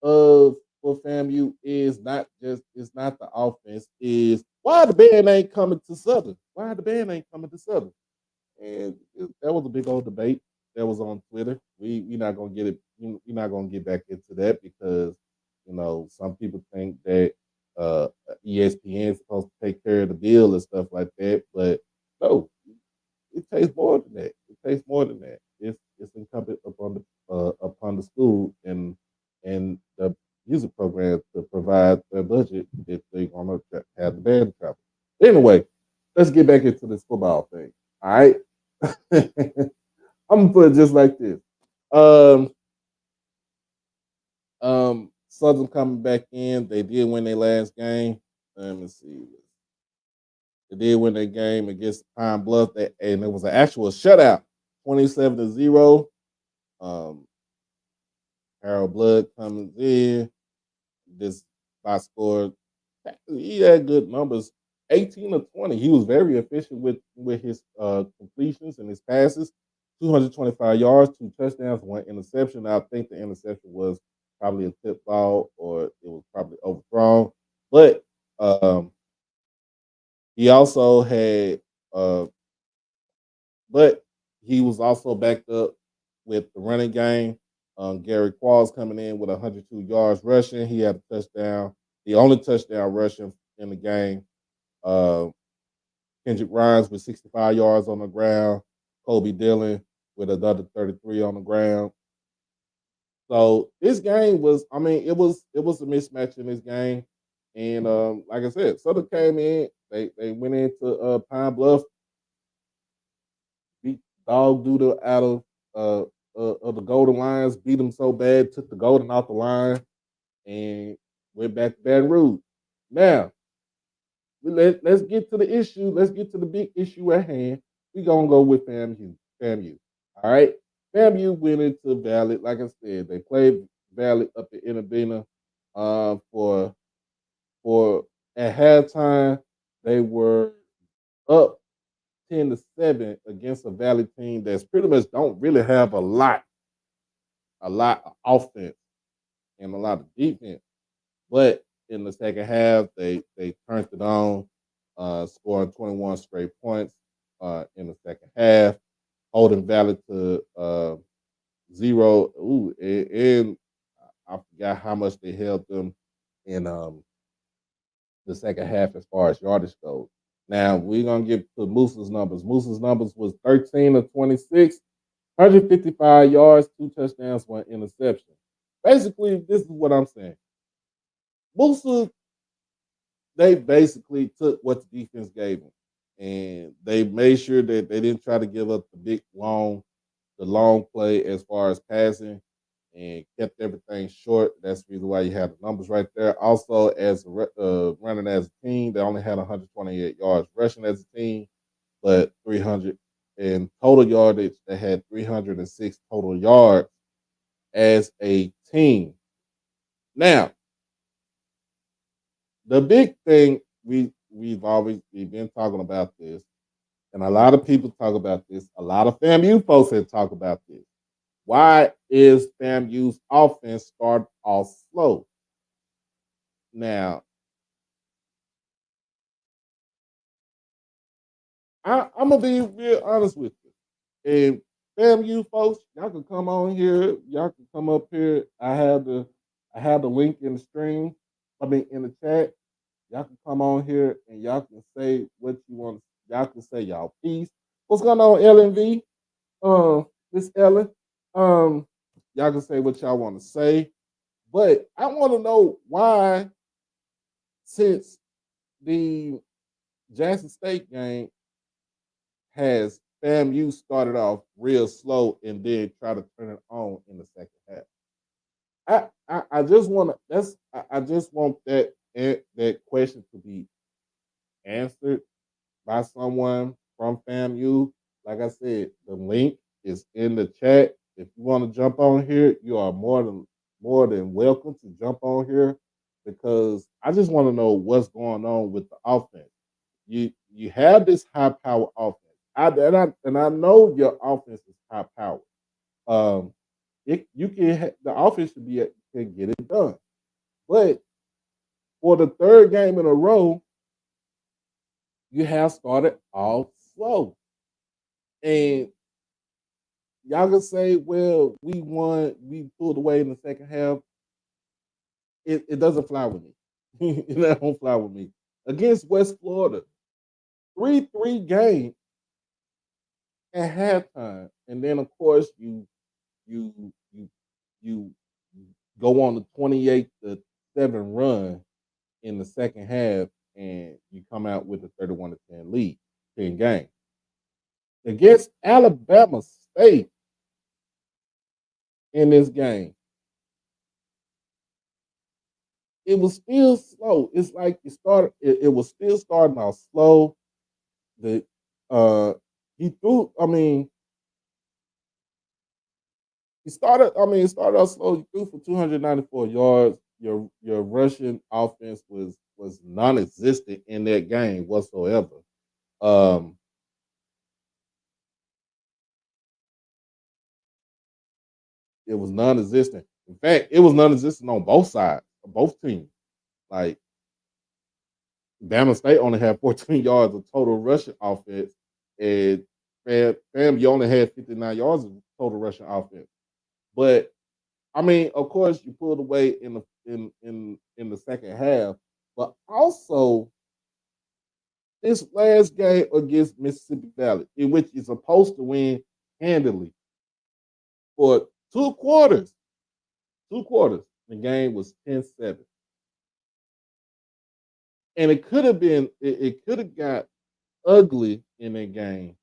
for FAMU is not the offense, is why the band ain't coming to Southern. Why the band ain't coming to Southern? And that was a big old debate that was on Twitter. We're not gonna get it. We're not gonna get back into that, because some people think that ESPN is supposed to take care of the bill and stuff like that, but no, it takes more than that. It takes more than that. It's incumbent upon the school and the music program to provide their budget if they want to have the band travel. Anyway, let's get back into this football thing. All right, I'm gonna put it just like this. Southern coming back in. They did win their last game. Let me see. They did win their game against Pine Bluff, and it was an actual shutout, 27-0. Harold Blood comes in. This by score, he had good numbers, 18-20. He was very efficient with his completions and his passes. 225 yards, 2 touchdowns, 1 interception. I think the interception was probably a tip ball, or it was probably overthrown. But he also had, but he was also backed up with the running game. Gary Qualls coming in with 102 yards rushing. He had a touchdown, the only touchdown rushing in the game. Kendrick Rhymes with 65 yards on the ground. Kobe Dillon with another 33 on the ground. So this game was, it was a mismatch in this game, And like I said, Southern came in. They went into Pine Bluff, beat dog doodle out of the Golden Lions, beat them so bad, took the Golden off the line, and went back to Baton Rouge. Now, let's get to the issue. Let's get to the big issue at hand. We're going to go with FAMU. FAMU. All right. FAMU went into Valley. Like I said, they played Valley up at Inabena for at halftime. They were up 10-7 against a Valley team that's pretty much don't really have a lot of offense and a lot of defense. But in the second half, they turned it on, scoring 21 straight points in the second half, holding Valley to 0. Ooh, and I forgot how much they held them in the second half as far as yardage goes. Now we're gonna get to Moose's numbers. Moose's numbers was 13 of 26, 155 yards, 2 touchdowns, 1 interception. Basically, this is what I'm saying. Moose, they basically took what the defense gave them, and they made sure that they didn't try to give up the long play as far as passing, and kept everything short. That's the reason why you have the numbers right there. Also, as running as a team, they only had 128 yards rushing as a team, but 300 in total yardage. They had 306 total yards as a team. Now, the big thing we've been talking about this, and a lot of people talk about this. A lot of FAMU folks have talked about this. Why is FAMU's offense start off slow? Now, I'm gonna be real honest with you. And FAMU folks, y'all can come on here. Y'all can come up here. I have the link in the stream. I mean in the chat. Y'all can come on here and y'all can say what you want. Y'all can say y'all piece. What's going on, LNV? Miss Ellen. Y'all can say what y'all want to say. But I want to know why, since the Jackson State game, has FAMU started off real slow and then try to turn it on in the second half. I just want to I just want that question to be answered by someone from FAMU. Like I said, the link is in the chat. If you want to jump on here, you are more than welcome to jump on here, because I just want to know what's going on with the offense. You have this high power offense. And I know your offense is high power. The offense should be can get it done, but for the third game in a row, you have started off slow, and y'all can say, "Well, we won, we pulled away in the second half." It doesn't fly with me. It don't fly with me. Against West Florida, 3-3 game at halftime, and then of course you you you go on the 28-7 run in the second half, and you come out with a 31-10 lead, 10 game. Against Alabama State in this game, it was still slow. It's like it was still starting out slow. The he threw, I mean, it started out slow. He threw for 294 yards. Your Russian offense was non-existent in that game whatsoever. It was non-existent. In fact, it was non-existent on both sides, both teams. Like, Bama State only had 14 yards of total rushing offense, and you only had 59 yards of total rushing offense. But I mean, of course, you pulled away in the second half, but also this last game against Mississippi Valley, in which you're supposed to win handily, for two quarters, the game was 10-7. And it could have been, it could have got ugly in that game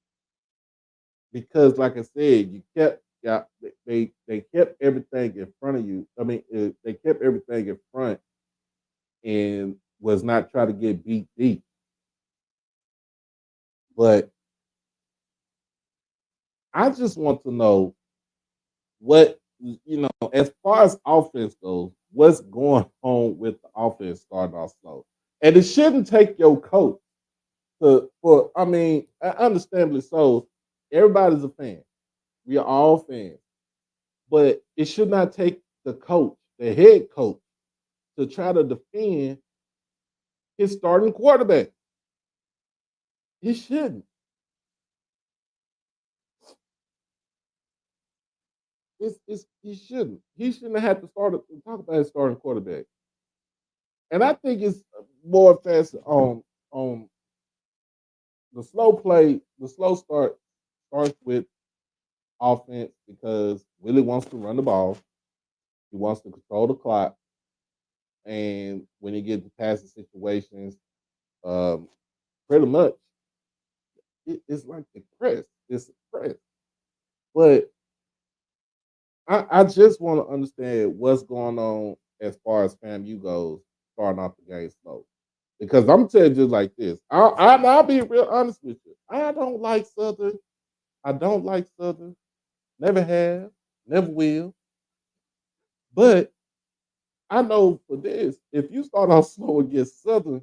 because, like I said, you kept, yeah, they kept everything in front of you. I mean, they kept everything in front and was not trying to get beat deep. But I just want to know what, as far as offense goes, what's going on with the offense starting off slow, and it shouldn't take your coach for. I mean, understandably so. Everybody's a fan. We are all fans, but it should not take the coach, the head coach, to try to defend his starting quarterback. He shouldn't. He shouldn't. He shouldn't have had to talk about his starting quarterback. And I think it's more fast on the slow play. The slow start starts with offense because Willie wants to run the ball. He wants to control the clock, and when he gets to passing situations, um, pretty much it's like the press. It's the press. But I just want to understand what's going on as far as FAMU goes, starting off the game slow. Because I'm telling you just like this. I'll be real honest with you. I don't like Southern. I don't like Southern. Never have. Never will. But I know for this, if you start off slow against Southern,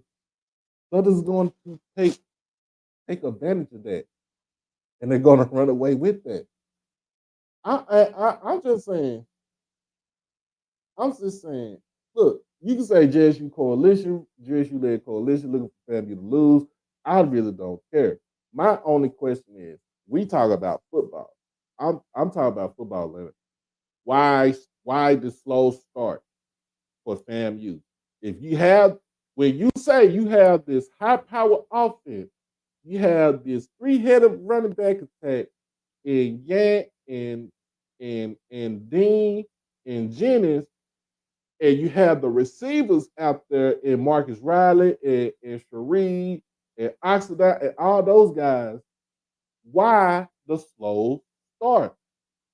Southern's going to take advantage of that, and they're going to run away with that. I'm just saying. I'm just saying. Look, you can say JSU coalition, JSU led coalition, looking for FAMU to lose. I really don't care. My only question is, we talk about football. I'm talking about football, Leonard. Why the slow start for FAMU? If you have, when you say you have this high power offense, you have this three-headed running back attack in Yant and Dean and Jennings, and you have the receivers out there in Marcus Riley and Sheree and Oxidant and all those guys. Why the slow start?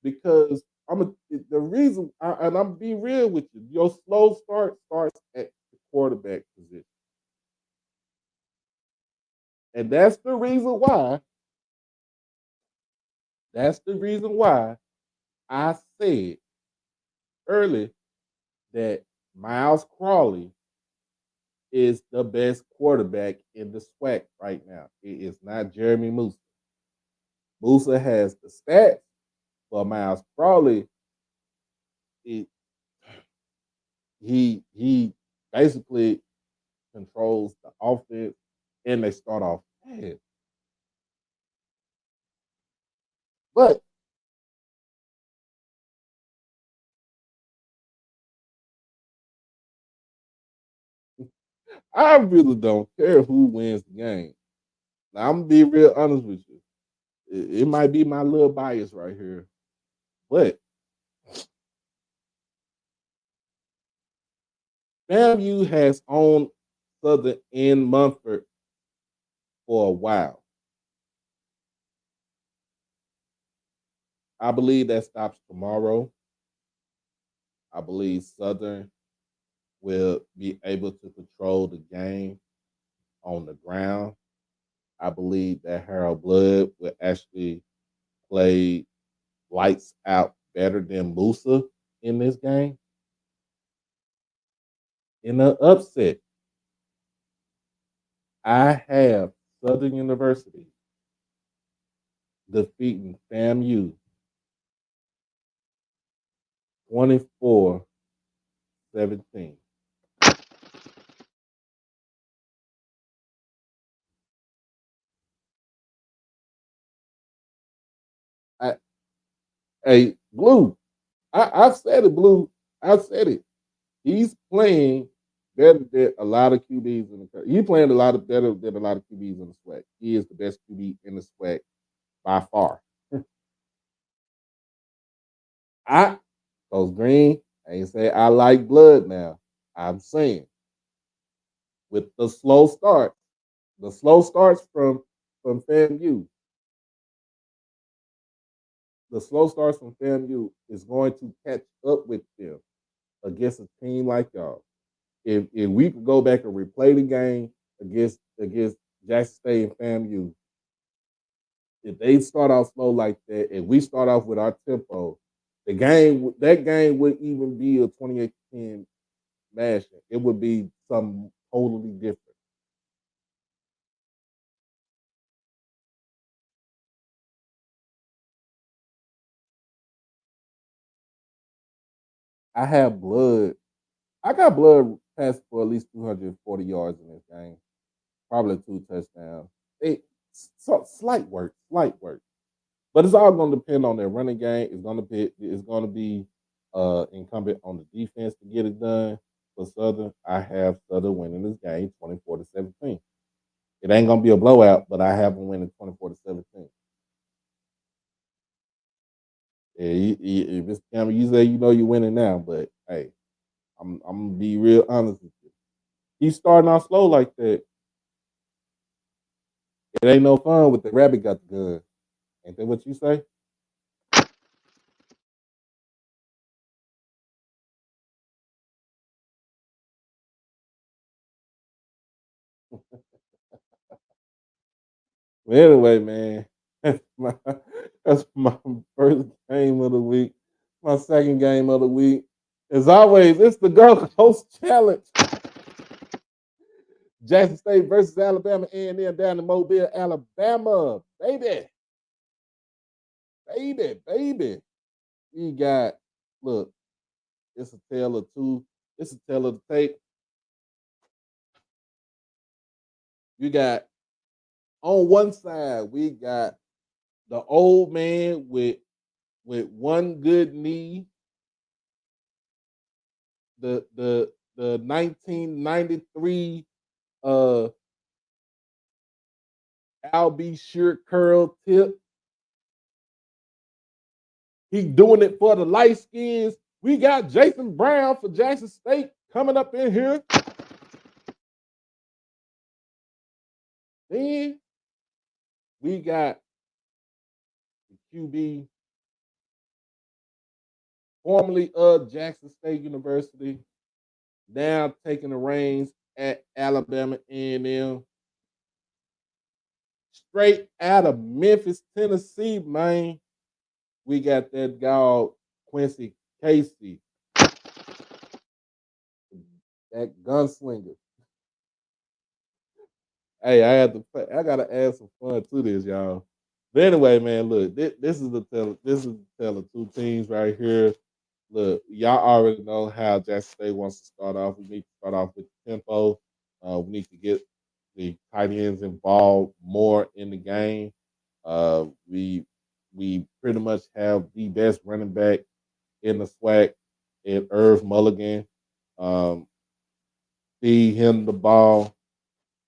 Because the reason, and I'm being real with you, your slow start starts at the quarterback position. And that's the reason why, I said early that Miles Crawley is the best quarterback in the SWAC right now. It is not Jeremy Musa. Musa has the stats, but Miles Crawley, it, he basically controls the offense, and they start off bad. But I really don't care who wins the game. Now, I'm gonna be real honest with you. It might be my little bias right here, but FAMU has owned Southern in Mumford for a while. I believe that stops tomorrow. I believe Southern will be able to control the game on the ground. I believe that Harold Blood will actually play lights out better than Musa in this game. In the upset, I have Southern University defeating FAMU 24-17. I, hey, Blue, I've said it, Blue. I've said it. He's playing better than a lot of QBs in the country. He's playing a lot of better than a lot of QBs in the SWAC. He is the best QB in the SWAC by far. I Coach Green, I ain't say I like Blood now. I'm saying with the slow start. The slow starts from FAMU. The slow starts from FAMU is going to catch up with them against a team like y'all. If we could go back and replay the game against Jackson State and FAMU, if they start off slow like that, and we start off with our tempo, that game would even be a 28-10 mashing. It would be something totally different. I have blood. I got blood passed for at least 240 yards in this game. Probably 2 touchdowns. Slight work, slight work. But it's all going to depend on their running game. It's going to be incumbent on the defense to get it done. For Southern, I have Southern winning this game 24-17. It ain't going to be a blowout, but I have them winning 24-17. Yeah, Mr. Cameron, you say you know you're winning now, but hey, I'm gonna be real honest with you. He's starting off slow like that. It ain't no fun with the rabbit got the gun. Ain't that what you say? But anyway, man, that's my first game of the week. My second game of the week. As always, it's the Gulf Coast Challenge. Jackson State versus Alabama A&M down in Mobile, Alabama. Baby. Baby, baby. We got, look, it's a tale of two. It's a tale of the tape. You got, on one side, we got the old man with one good knee, the 1993 Al B. Sure curl tip. He doing it for the light skins. We got Jason Brown for Jackson State coming up in here. Then we got the QB formerly of Jackson State University, now taking the reins at Alabama A&M. Straight out of Memphis, Tennessee, man. We got that guy Quincy Casey, that gunslinger. Hey, I gotta add some fun to this, y'all. But anyway, man, look, this is the tell of two teams right here. Look, y'all already know how Jackson State wants to start off. We need to start off with tempo. We need to get the tight ends involved more in the game. We pretty much have the best running back in the SWAC in Irv Mulligan. Um, Feed him the ball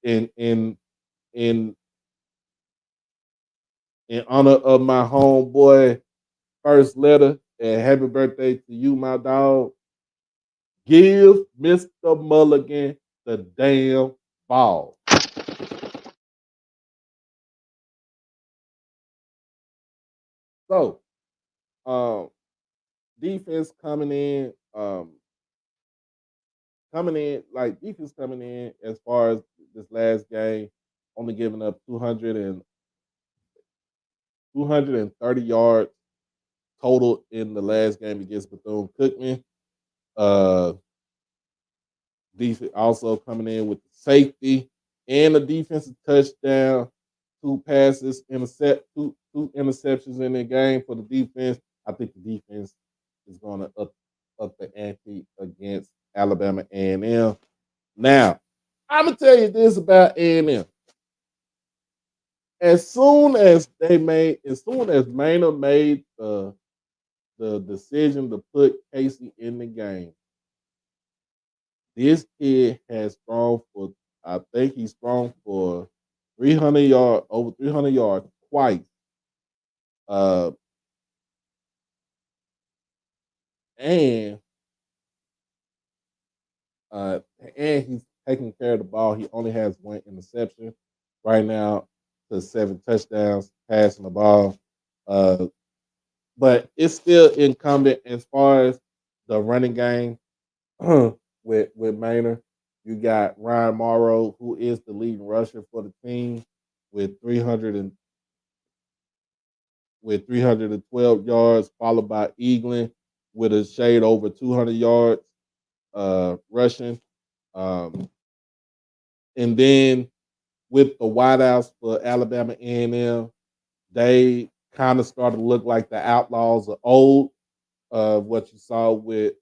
in in in in honor of my homeboy first letter, and happy birthday to you, my dog. Give Mr. Mulligan the damn ball. So, um, defense coming in as far as this last game, only giving up 230 yards total in the last game against Bethune Cookman. Uh, Defense also coming in with the safety and a defensive touchdown, two interceptions in the game for the defense. I think the defense is going to up the ante against Alabama A&M. Now, I'm gonna tell you this about A&M. As soon as Maynard made the decision to put Casey in the game, this kid has thrown for, I think he's thrown for 300 yards, over 300 yards twice. Uh, and uh, and he's taking care of the ball. He only has one interception right now to 7 touchdowns passing the ball. But it's still incumbent as far as the running game with Maynard. You got Ryan Morrow, who is the leading rusher for the team with 312 yards, followed by Eaglin with a shade over 200 yards rushing. And then with the wideouts for Alabama A&M, they kind of started to look like the outlaws of old. What you saw with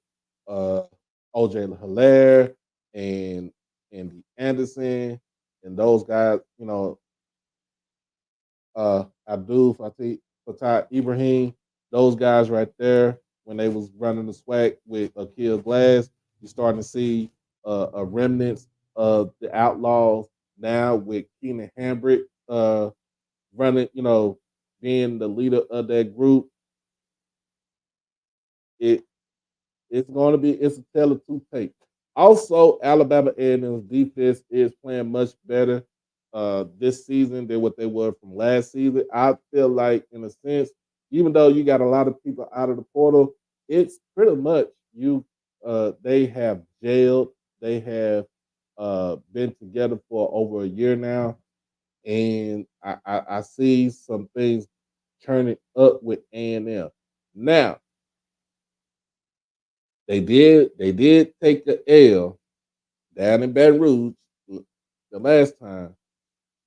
OJ Hilaire and Andy Anderson and those guys, Abdul Fatah Ibrahim, those guys right there, when they was running the swag with Akil Glass, you're starting to see a remnants of the Outlaws now with Keenan Hambrick running, being the leader of that group. It's a tale of two tapes. Also, Alabama A&M's defense is playing much better this season than what they were from last season. I feel like, in a sense, even though you got a lot of people out of the portal, it's pretty much they have jailed. They have been together for over a year now, and I see some things turning up with A&M. Now, they did take the L down in Baton Rouge the last time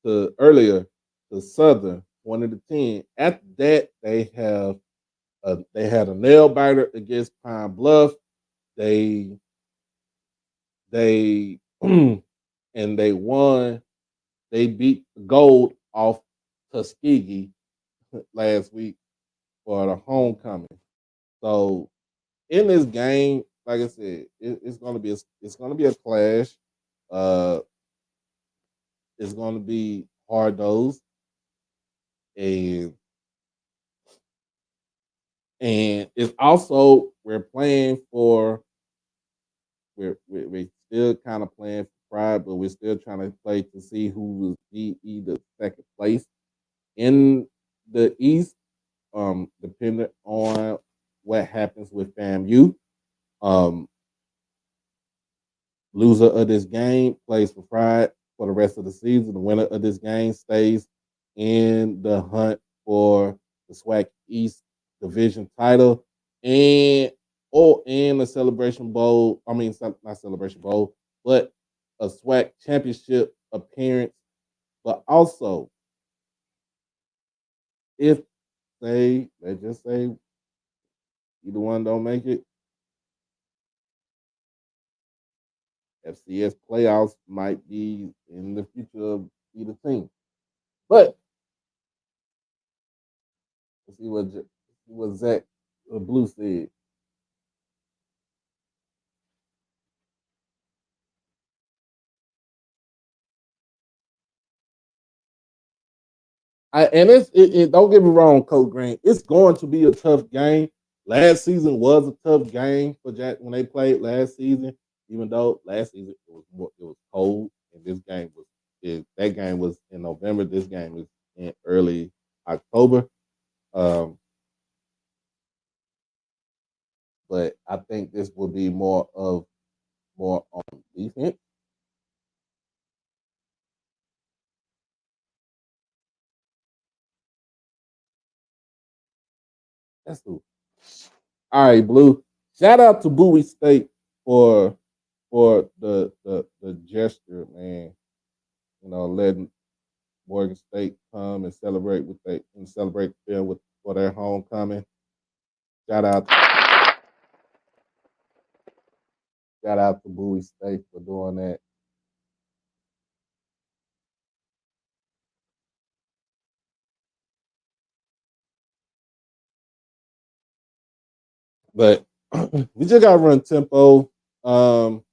earlier to Southern 20-10. After that, they had a nail biter against Pine Bluff. They and they won. They beat the Gold off Tuskegee last week for the homecoming. So in this game, like I said, it's gonna be a clash. It's gonna be hard nosed, and it's also we're still kind of playing for pride, but we're still trying to play to see who will be either second place in the East, depending on what happens with FAMU. Loser of this game plays for pride for the rest of the season. The winner of this game stays in the hunt for the SWAC East Division title and the Celebration Bowl. I mean, not Celebration Bowl, but a SWAC championship appearance. But also, if let's just say either one don't make it, FCS playoffs might be in the future of either team. But let's see what Zach Blue said. Don't get me wrong, Coach Green. It's going to be a tough game. Last season was a tough game for Jack when they played last season. Even though last season it was cold, and that game was in November. This game is in early October. But I think this will be more on defense. That's cool. All right, Blue. Shout out to Bowie State for the gesture, man. Letting Morgan State come and celebrate them for their homecoming. Shout out to Bowie State for doing that. But we just gotta run tempo. Gotta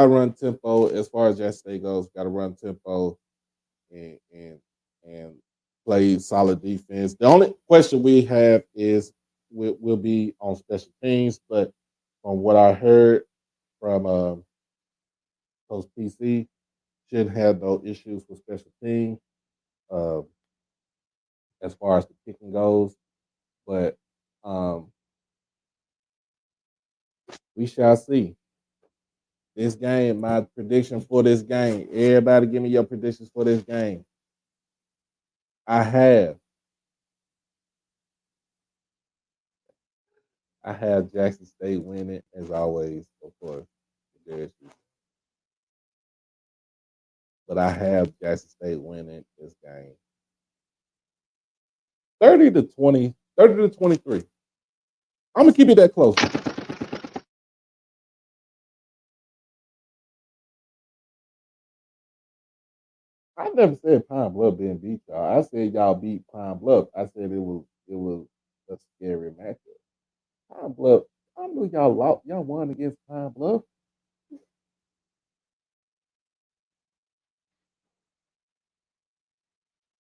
run tempo as far as Jackson State goes. Gotta run tempo and play solid defense. The only question we have is will be on special teams, but from what I heard from Coach PC shouldn't have no issues with special teams uh, as far as the kicking goes. But um, we shall see. This game, my prediction for this game. Everybody, give me your predictions for this game. I have Jackson State winning as always, of course. JSU. But I have Jackson State winning this game. 30-20, 30-23. I'm gonna keep it that close. I never said Pine Bluff didn't beat y'all. I said y'all beat Pine Bluff. I said it was a scary matchup. Pine Bluff. I knew y'all lost. Y'all won against Pine Bluff.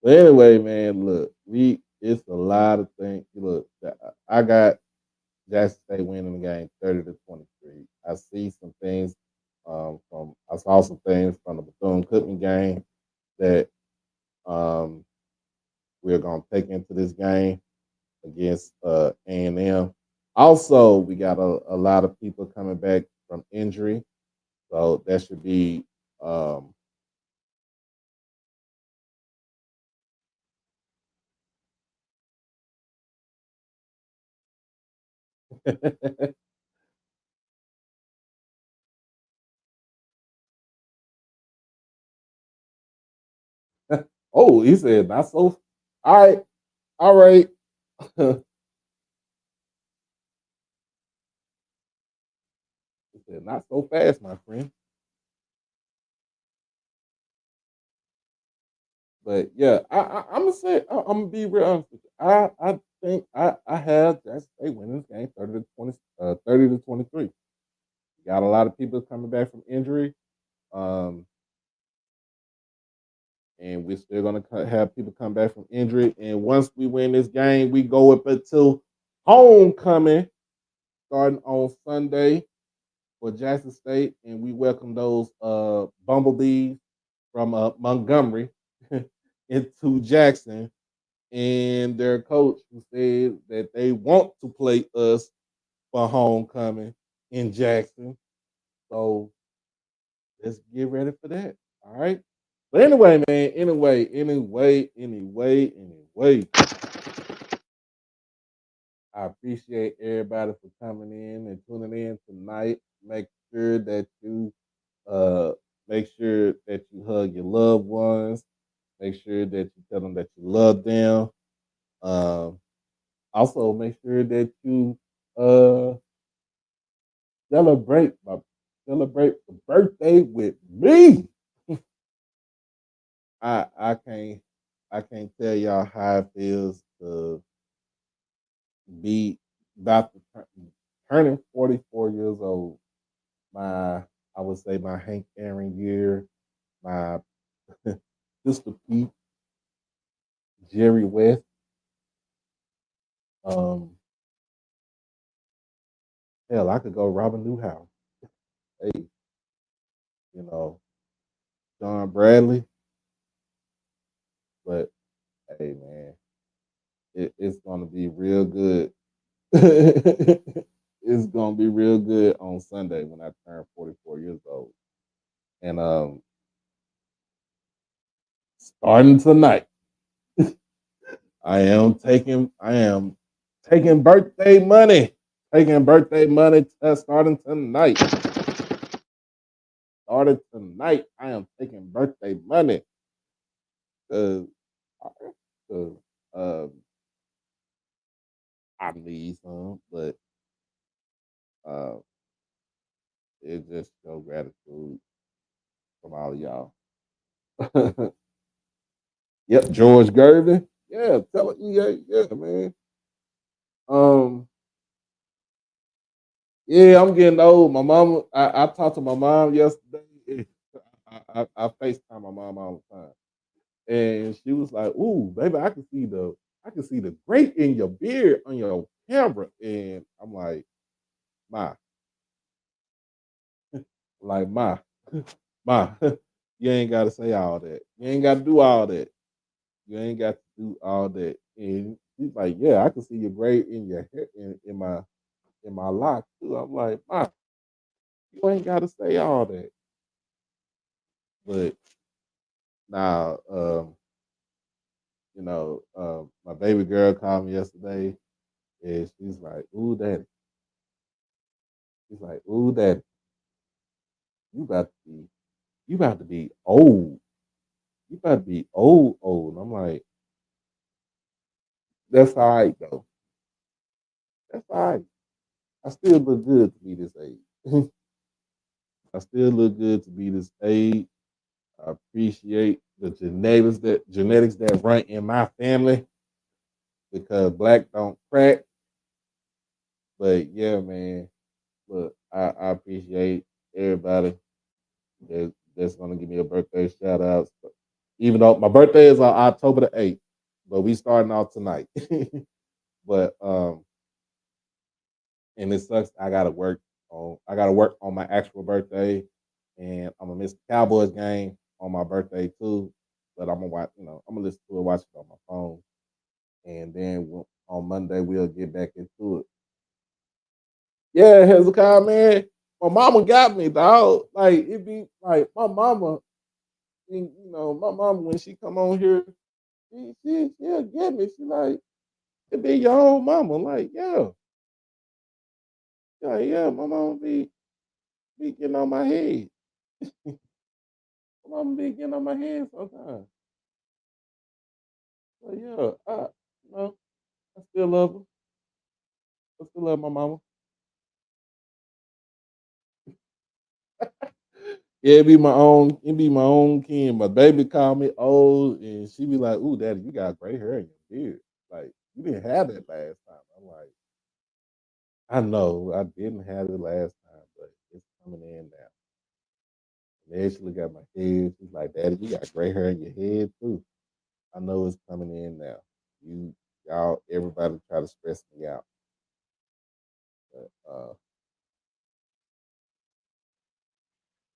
But anyway, man, look, it's a lot of things. Look, I got Jackson State winning the game 30-23. I see some things I saw some things from the Bethune-Cookman game that um, we're gonna take into this game against A&M. Also, we got a lot of people coming back from injury, so that should be oh, he said not so. All right, all right. He said not so fast, my friend. But yeah, I'm gonna say I'm gonna be real honest with you. I think I have Jackson State winning this game 30-20, 30-23. Got a lot of people coming back from injury, um, and we're still gonna have people come back from injury. And once we win this game, we go up until homecoming starting on Sunday for Jackson State, and we welcome those bumblebees from Montgomery into Jackson, and their coach who said that they want to play us for homecoming in Jackson. So let's get ready for that. All right. But anyway, man, anyway. I appreciate everybody for coming in and tuning in tonight. Sure that you uh make sure that you hug your loved ones. Make sure that you tell them that you love them. Um, also make sure that you uh celebrate my celebrate the birthday with me. I can't tell y'all how it feels to be about to turning 44 years old. My I would say my Hank Aaron year, my Sister Pete, Jerry West, um, hell, I could go Robin Newhouse. Hey, you know, John Bradley, but hey man, it's gonna be real good. It's gonna be real good on Sunday when I turn 44 years old. And starting tonight, I am taking birthday money. Taking birthday money starting tonight. Starting tonight, I am taking birthday money. Cause, cause I need some, but uh, it just show gratitude from all of y'all. Yep, George Gervin. Yeah, tell it. Yeah, man. Um, yeah, I'm getting old. My mom. I talked to my mom yesterday. I FaceTime my mom all the time, and she was like, "Ooh, baby, I can see the grate in your beard on your camera." And I'm like, "Ma, like ma." Ma, you ain't gotta say all that. You ain't gotta do all that. You ain't got to do all that. And he's like, yeah, I can see your gray in your hair in my lock too. I'm like, Ma, you ain't gotta say all that. But now, my baby girl called me yesterday and she's like, ooh, daddy. She's like, ooh, daddy, you about to be you about to be old. You about to be old, old. I'm like, that's all right though. That's all right. I still look good to be this age. I still look good to be this age. I appreciate the genetics that run in my family because black don't crack. But yeah, man, look, I appreciate everybody that's gonna give me a birthday shout out. Even though my birthday is on October the 8th, but we starting off tonight. But and it sucks. I gotta work on my actual birthday, and I'm gonna miss the Cowboys game on my birthday too. But I'm gonna watch. I'm gonna listen to it, watch it on my phone, and then on Monday we'll get back into it. Yeah, Hezekiah, man, my mama got me, dog. Like it be like my mama. My mama when she come on here, she'll get me. She like it be your own mama. Like yeah, my mama be getting on my head. My mama be getting on my head sometimes. But yeah, you know, I still love her. I still love my mama. Yeah, it be my own kin. My baby called me old and she be like, ooh, daddy, you got gray hair in your beard. Like, you didn't have that last time. I'm like, I know I didn't have it last time, but it's coming in now. And then she look at my head. She's like, daddy, you got gray hair in your head too. I know it's coming in now. Everybody try to stress me out. But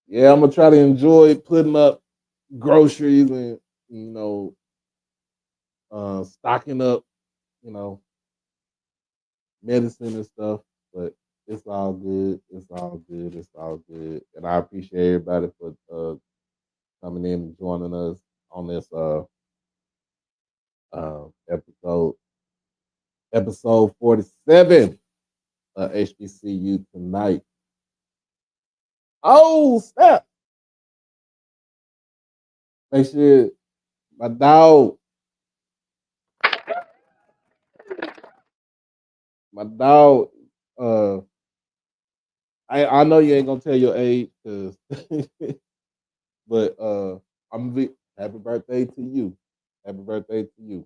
yeah, I'm gonna try to enjoy putting up groceries and you know, stocking up, you know, medicine and stuff. But it's all good. It's all good. It's all good. And I appreciate everybody for coming in and joining us on this episode, episode 47 of HBCU tonight. Oh snap! Make sure my dog, my dog. Uh, I know you ain't gonna tell your age, cause, but I'm gonna be happy birthday to you. Happy birthday to you.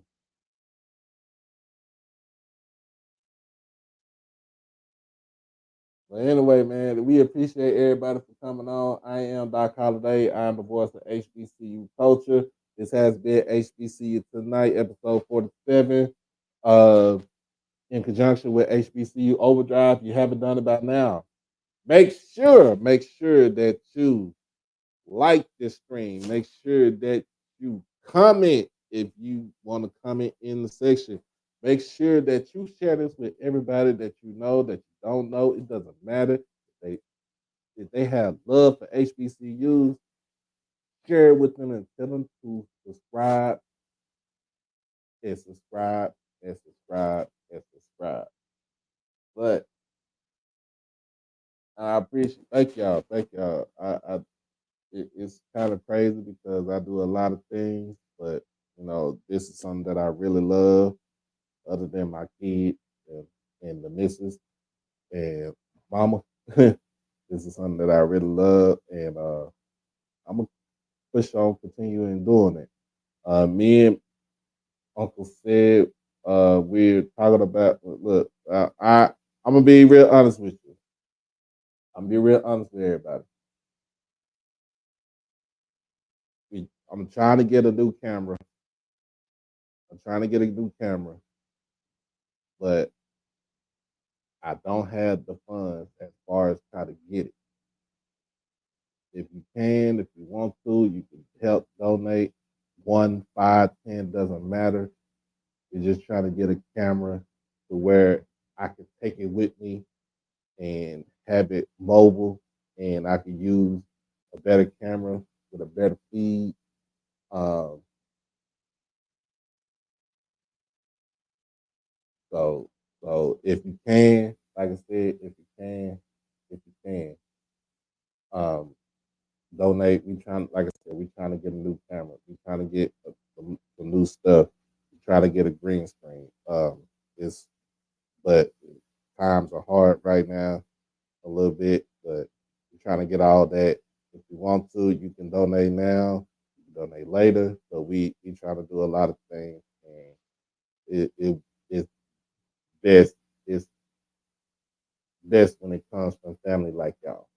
But anyway, man, we appreciate everybody for coming on. I am Doc Holiday. I am the voice of HBCU culture. This has been HBCU Tonight, episode 47. Uh, in conjunction with HBCU Overdrive. If you haven't done it by now, make sure that you like this stream. Make sure that you comment if you want to comment in the section. Make sure that you share this with everybody that you know, that you don't know. It doesn't matter. If they have love for HBCUs, share it with them and tell them to subscribe and subscribe and subscribe and subscribe. But I appreciate, thank y'all. It's kind of crazy because I do a lot of things, but this is something that I really love, other than my kid and the missus and mama. This is something that I really love, and I'm gonna push on continuing doing it. Me and Uncle said we're talking about. Look, I'm gonna be real honest with you. I'm gonna be real honest with everybody. I'm trying to get a new camera. I'm trying to get a new camera, but I don't have the funds as far as how to get it. if you can, if you want to, you can help donate. 1, 5, 10 doesn't matter. We're just trying to get a camera to where I can take it with me and have it mobile, and I can use a better camera with a better feed. Um, so, so if you can, like I said, if you can, um, donate. We trying, like I said, we trying to get a new camera. We trying to get the new stuff. We try to get a green screen. It's but times are hard right now, a little bit, but we're trying to get all that. If you want to, you can donate now. You can donate later. But we try to do a lot of things, and it's best. It's best when it comes from family like y'all.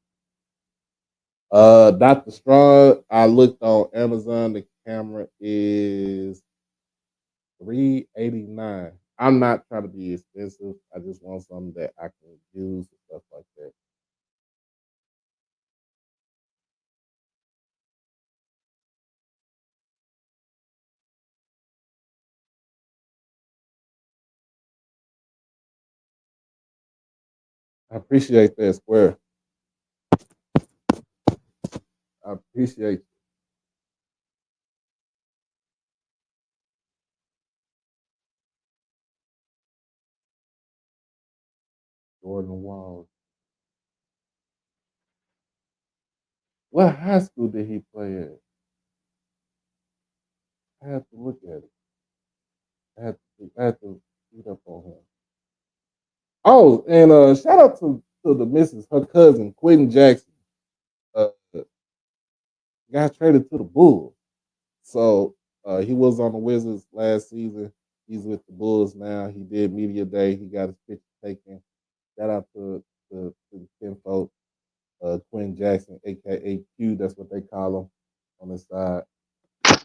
Dr. Strong, I looked on Amazon. The camera is $389. I'm not trying to be expensive. I just want something that I can use and stuff like that. I appreciate that, Square. I appreciate Jordan Walls. What high school did he play at? I have to look at it. I have to read up on him. Oh, and shout out to the missus, her cousin, Quentin Jackson. Uh, got traded to the Bulls. So he was on the Wizards last season. He's with the Bulls now. He did media day. He got his picture taken. Shout out to the kinfolk, Quinn Jackson, aka Q. That's what they call him on the side. But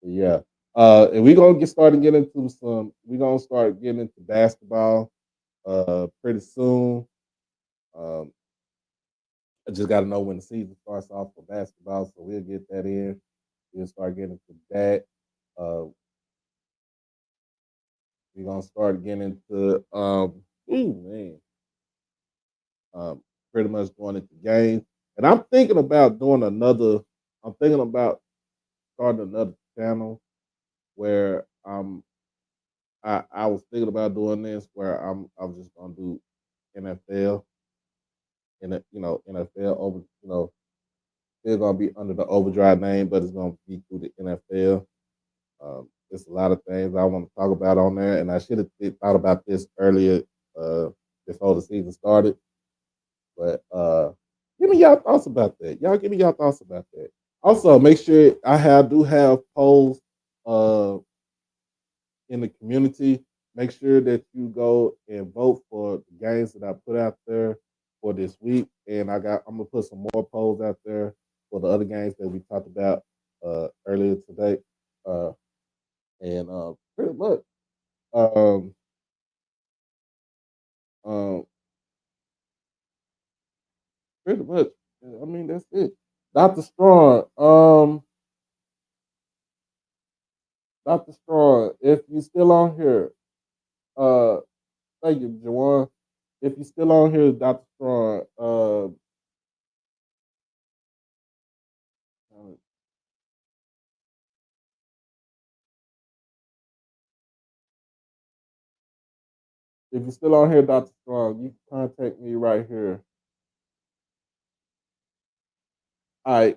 yeah. And we're gonna get started getting into some. We're gonna start getting into basketball pretty soon. Um, I just got to know when the season starts off for basketball, so we'll get that in. We'll start getting into that. Uh, we're gonna start getting into ooh man, um, pretty much going into games. And I'm thinking about doing another. I'm thinking about starting another channel where I was thinking about doing this where I'm just gonna do NFL and NFL over still gonna be under the Overdrive name, but it's gonna be through the NFL. There's a lot of things I want to talk about on there, and I should have thought about this earlier uh, before the season started. But give me y'all thoughts about that. Y'all give me y'all thoughts about that. Also, make sure do have polls uh, in the community. Make sure that you go and vote for the games that I put out there for this week. And I'm gonna put some more polls out there for the other games that we talked about earlier today. Uh, and pretty much, um, um, pretty much. I mean, that's it. Dr. Strong, Dr. Strong, if you still on here, uh, thank you, Jawan. If you still on here, Dr. Strong, if you're still on here, Dr. Strong, you can contact me right here. All right,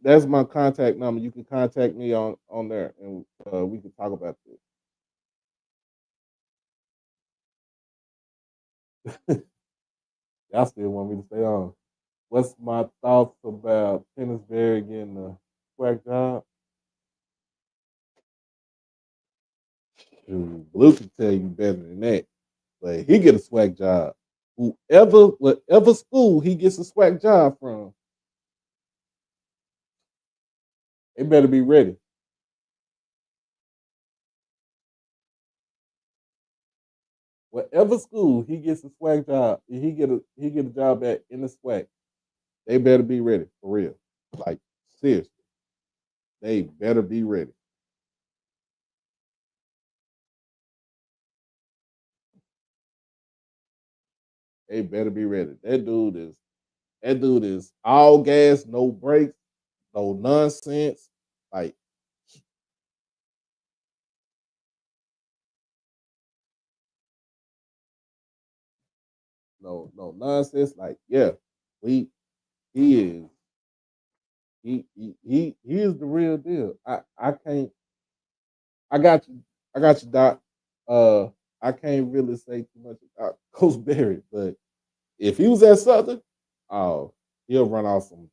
that's my contact number. You can contact me on there, and we can talk about this. Y'all still want me to stay on? What's my thoughts about Pennisbury getting a swag job? Shoot, Blue can tell you better than that, but he get a swag job. Whatever school he gets a swag job from, they better be ready. Whatever school he gets a swag job, he get a job at in the swag. they better be ready for real. Like seriously, they better be ready. They better be ready. That dude is all gas, no brakes, no nonsense. Like no nonsense. Like yeah, we he is he is the real deal. I can't. I got you. I got you, Doc. Uh, I can't really say too much about Coach Berry, but if he was at Southern, oh, he'll run off some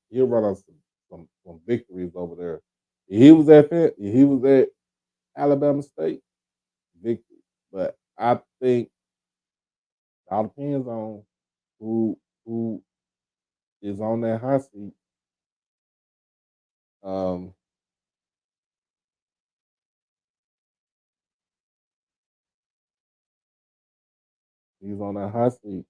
victories over there. If he was at Alabama State, victory. But I think it all depends on who is on that hot seat. Um, he's on that hot seat.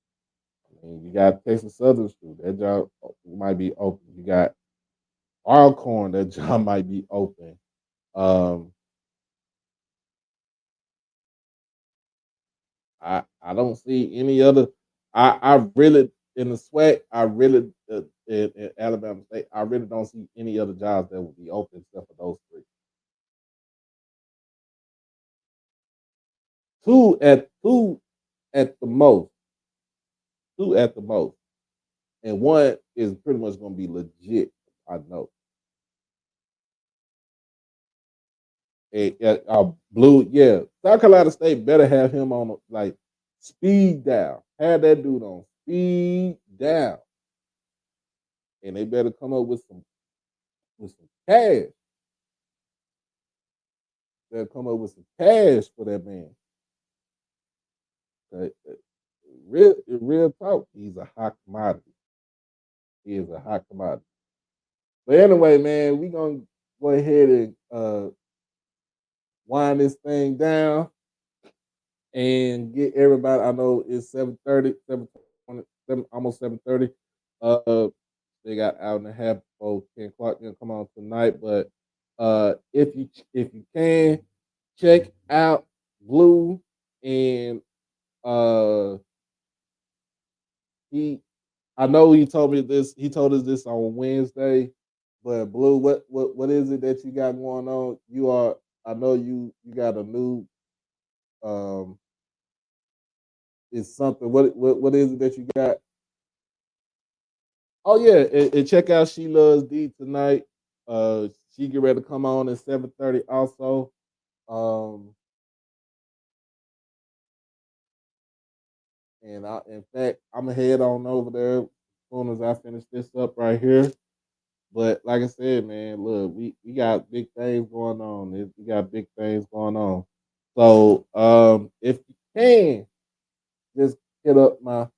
I mean, you got Texas Southern too. That job might be open. You got Alcorn. That job might be open. Um, I don't see any other. I really in the SWAC. I really in Alabama State. I really don't see any other jobs that would be open except for those three. Two at the most. Two at the most, and one is pretty much going to be legit. I know. Blue, yeah. South Carolina State better have him on like speed down. Have that dude on speed down, and they better come up with some cash. They'll come up with some cash for that man. Uh, uh, real talk, he's a hot commodity. He is a hot commodity. But anyway, man, we gonna go ahead and wind this thing down and get everybody. I know it's 7:30, 7:20, almost 7:30. Uh, they got out and a half before 10 o'clock. Gonna come on tonight, but if you can check out Blue and uh he I know he told me this. He told us this on Wednesday. But Blue, what is it that you got going on? You are. I know you got a new. Um, it's something. What is it that you got? Oh yeah, and check out She Loves D tonight. She get ready to come on at 7:30. Also, um, in fact, I'm gonna head on over there as soon as I finish this up right here. But like I said, man, look, we got big things going on. We got big things going on. So if you can just hit up my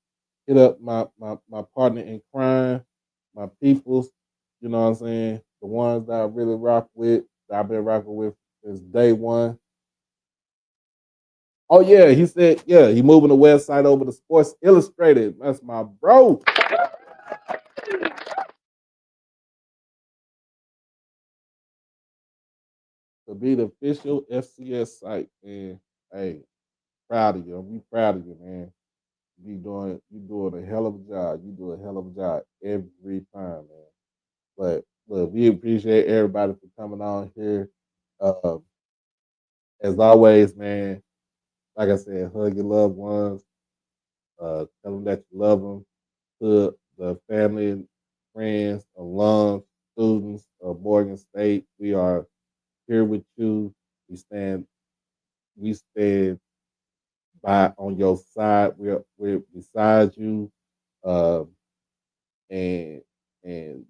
partner in crime, my peoples, you know what I'm saying? The ones that I really rock with, that I've been rocking with since day one. Oh yeah, he said, yeah, he moving the website over to Sports Illustrated. That's my bro. To be the official FCS site. And hey, proud of you. I'm proud of you, man. You doing a hell of a job. You do a hell of a job every time, man. But look, we appreciate everybody for coming on here. Uh, as always, man. Like I said, hug your loved ones. Tell them that you love them. To the family, friends, alums, students of Morgan State, we are here with you. We stand. We stand by on your side. We're beside you. Um, and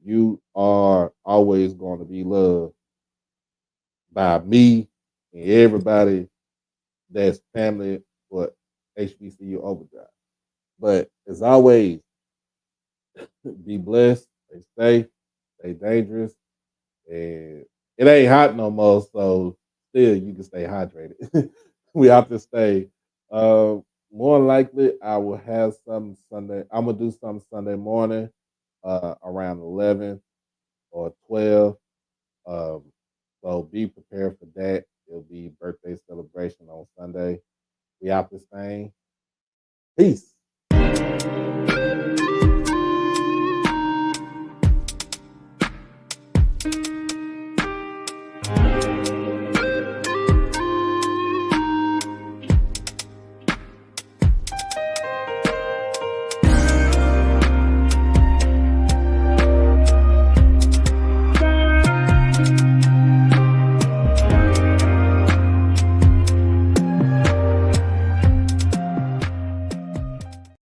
you are always going to be loved by me and everybody that's family for HBCU Overdrive. But as always, be blessed, stay safe, stay dangerous, and it ain't hot no more, so still you can stay hydrated. We have to stay. Uh, More likely, I will have some Sunday. I'm gonna do some Sunday morning. around 11 or 12. So be prepared for that. It'll be birthday celebration on Sunday. We out this thing. Peace.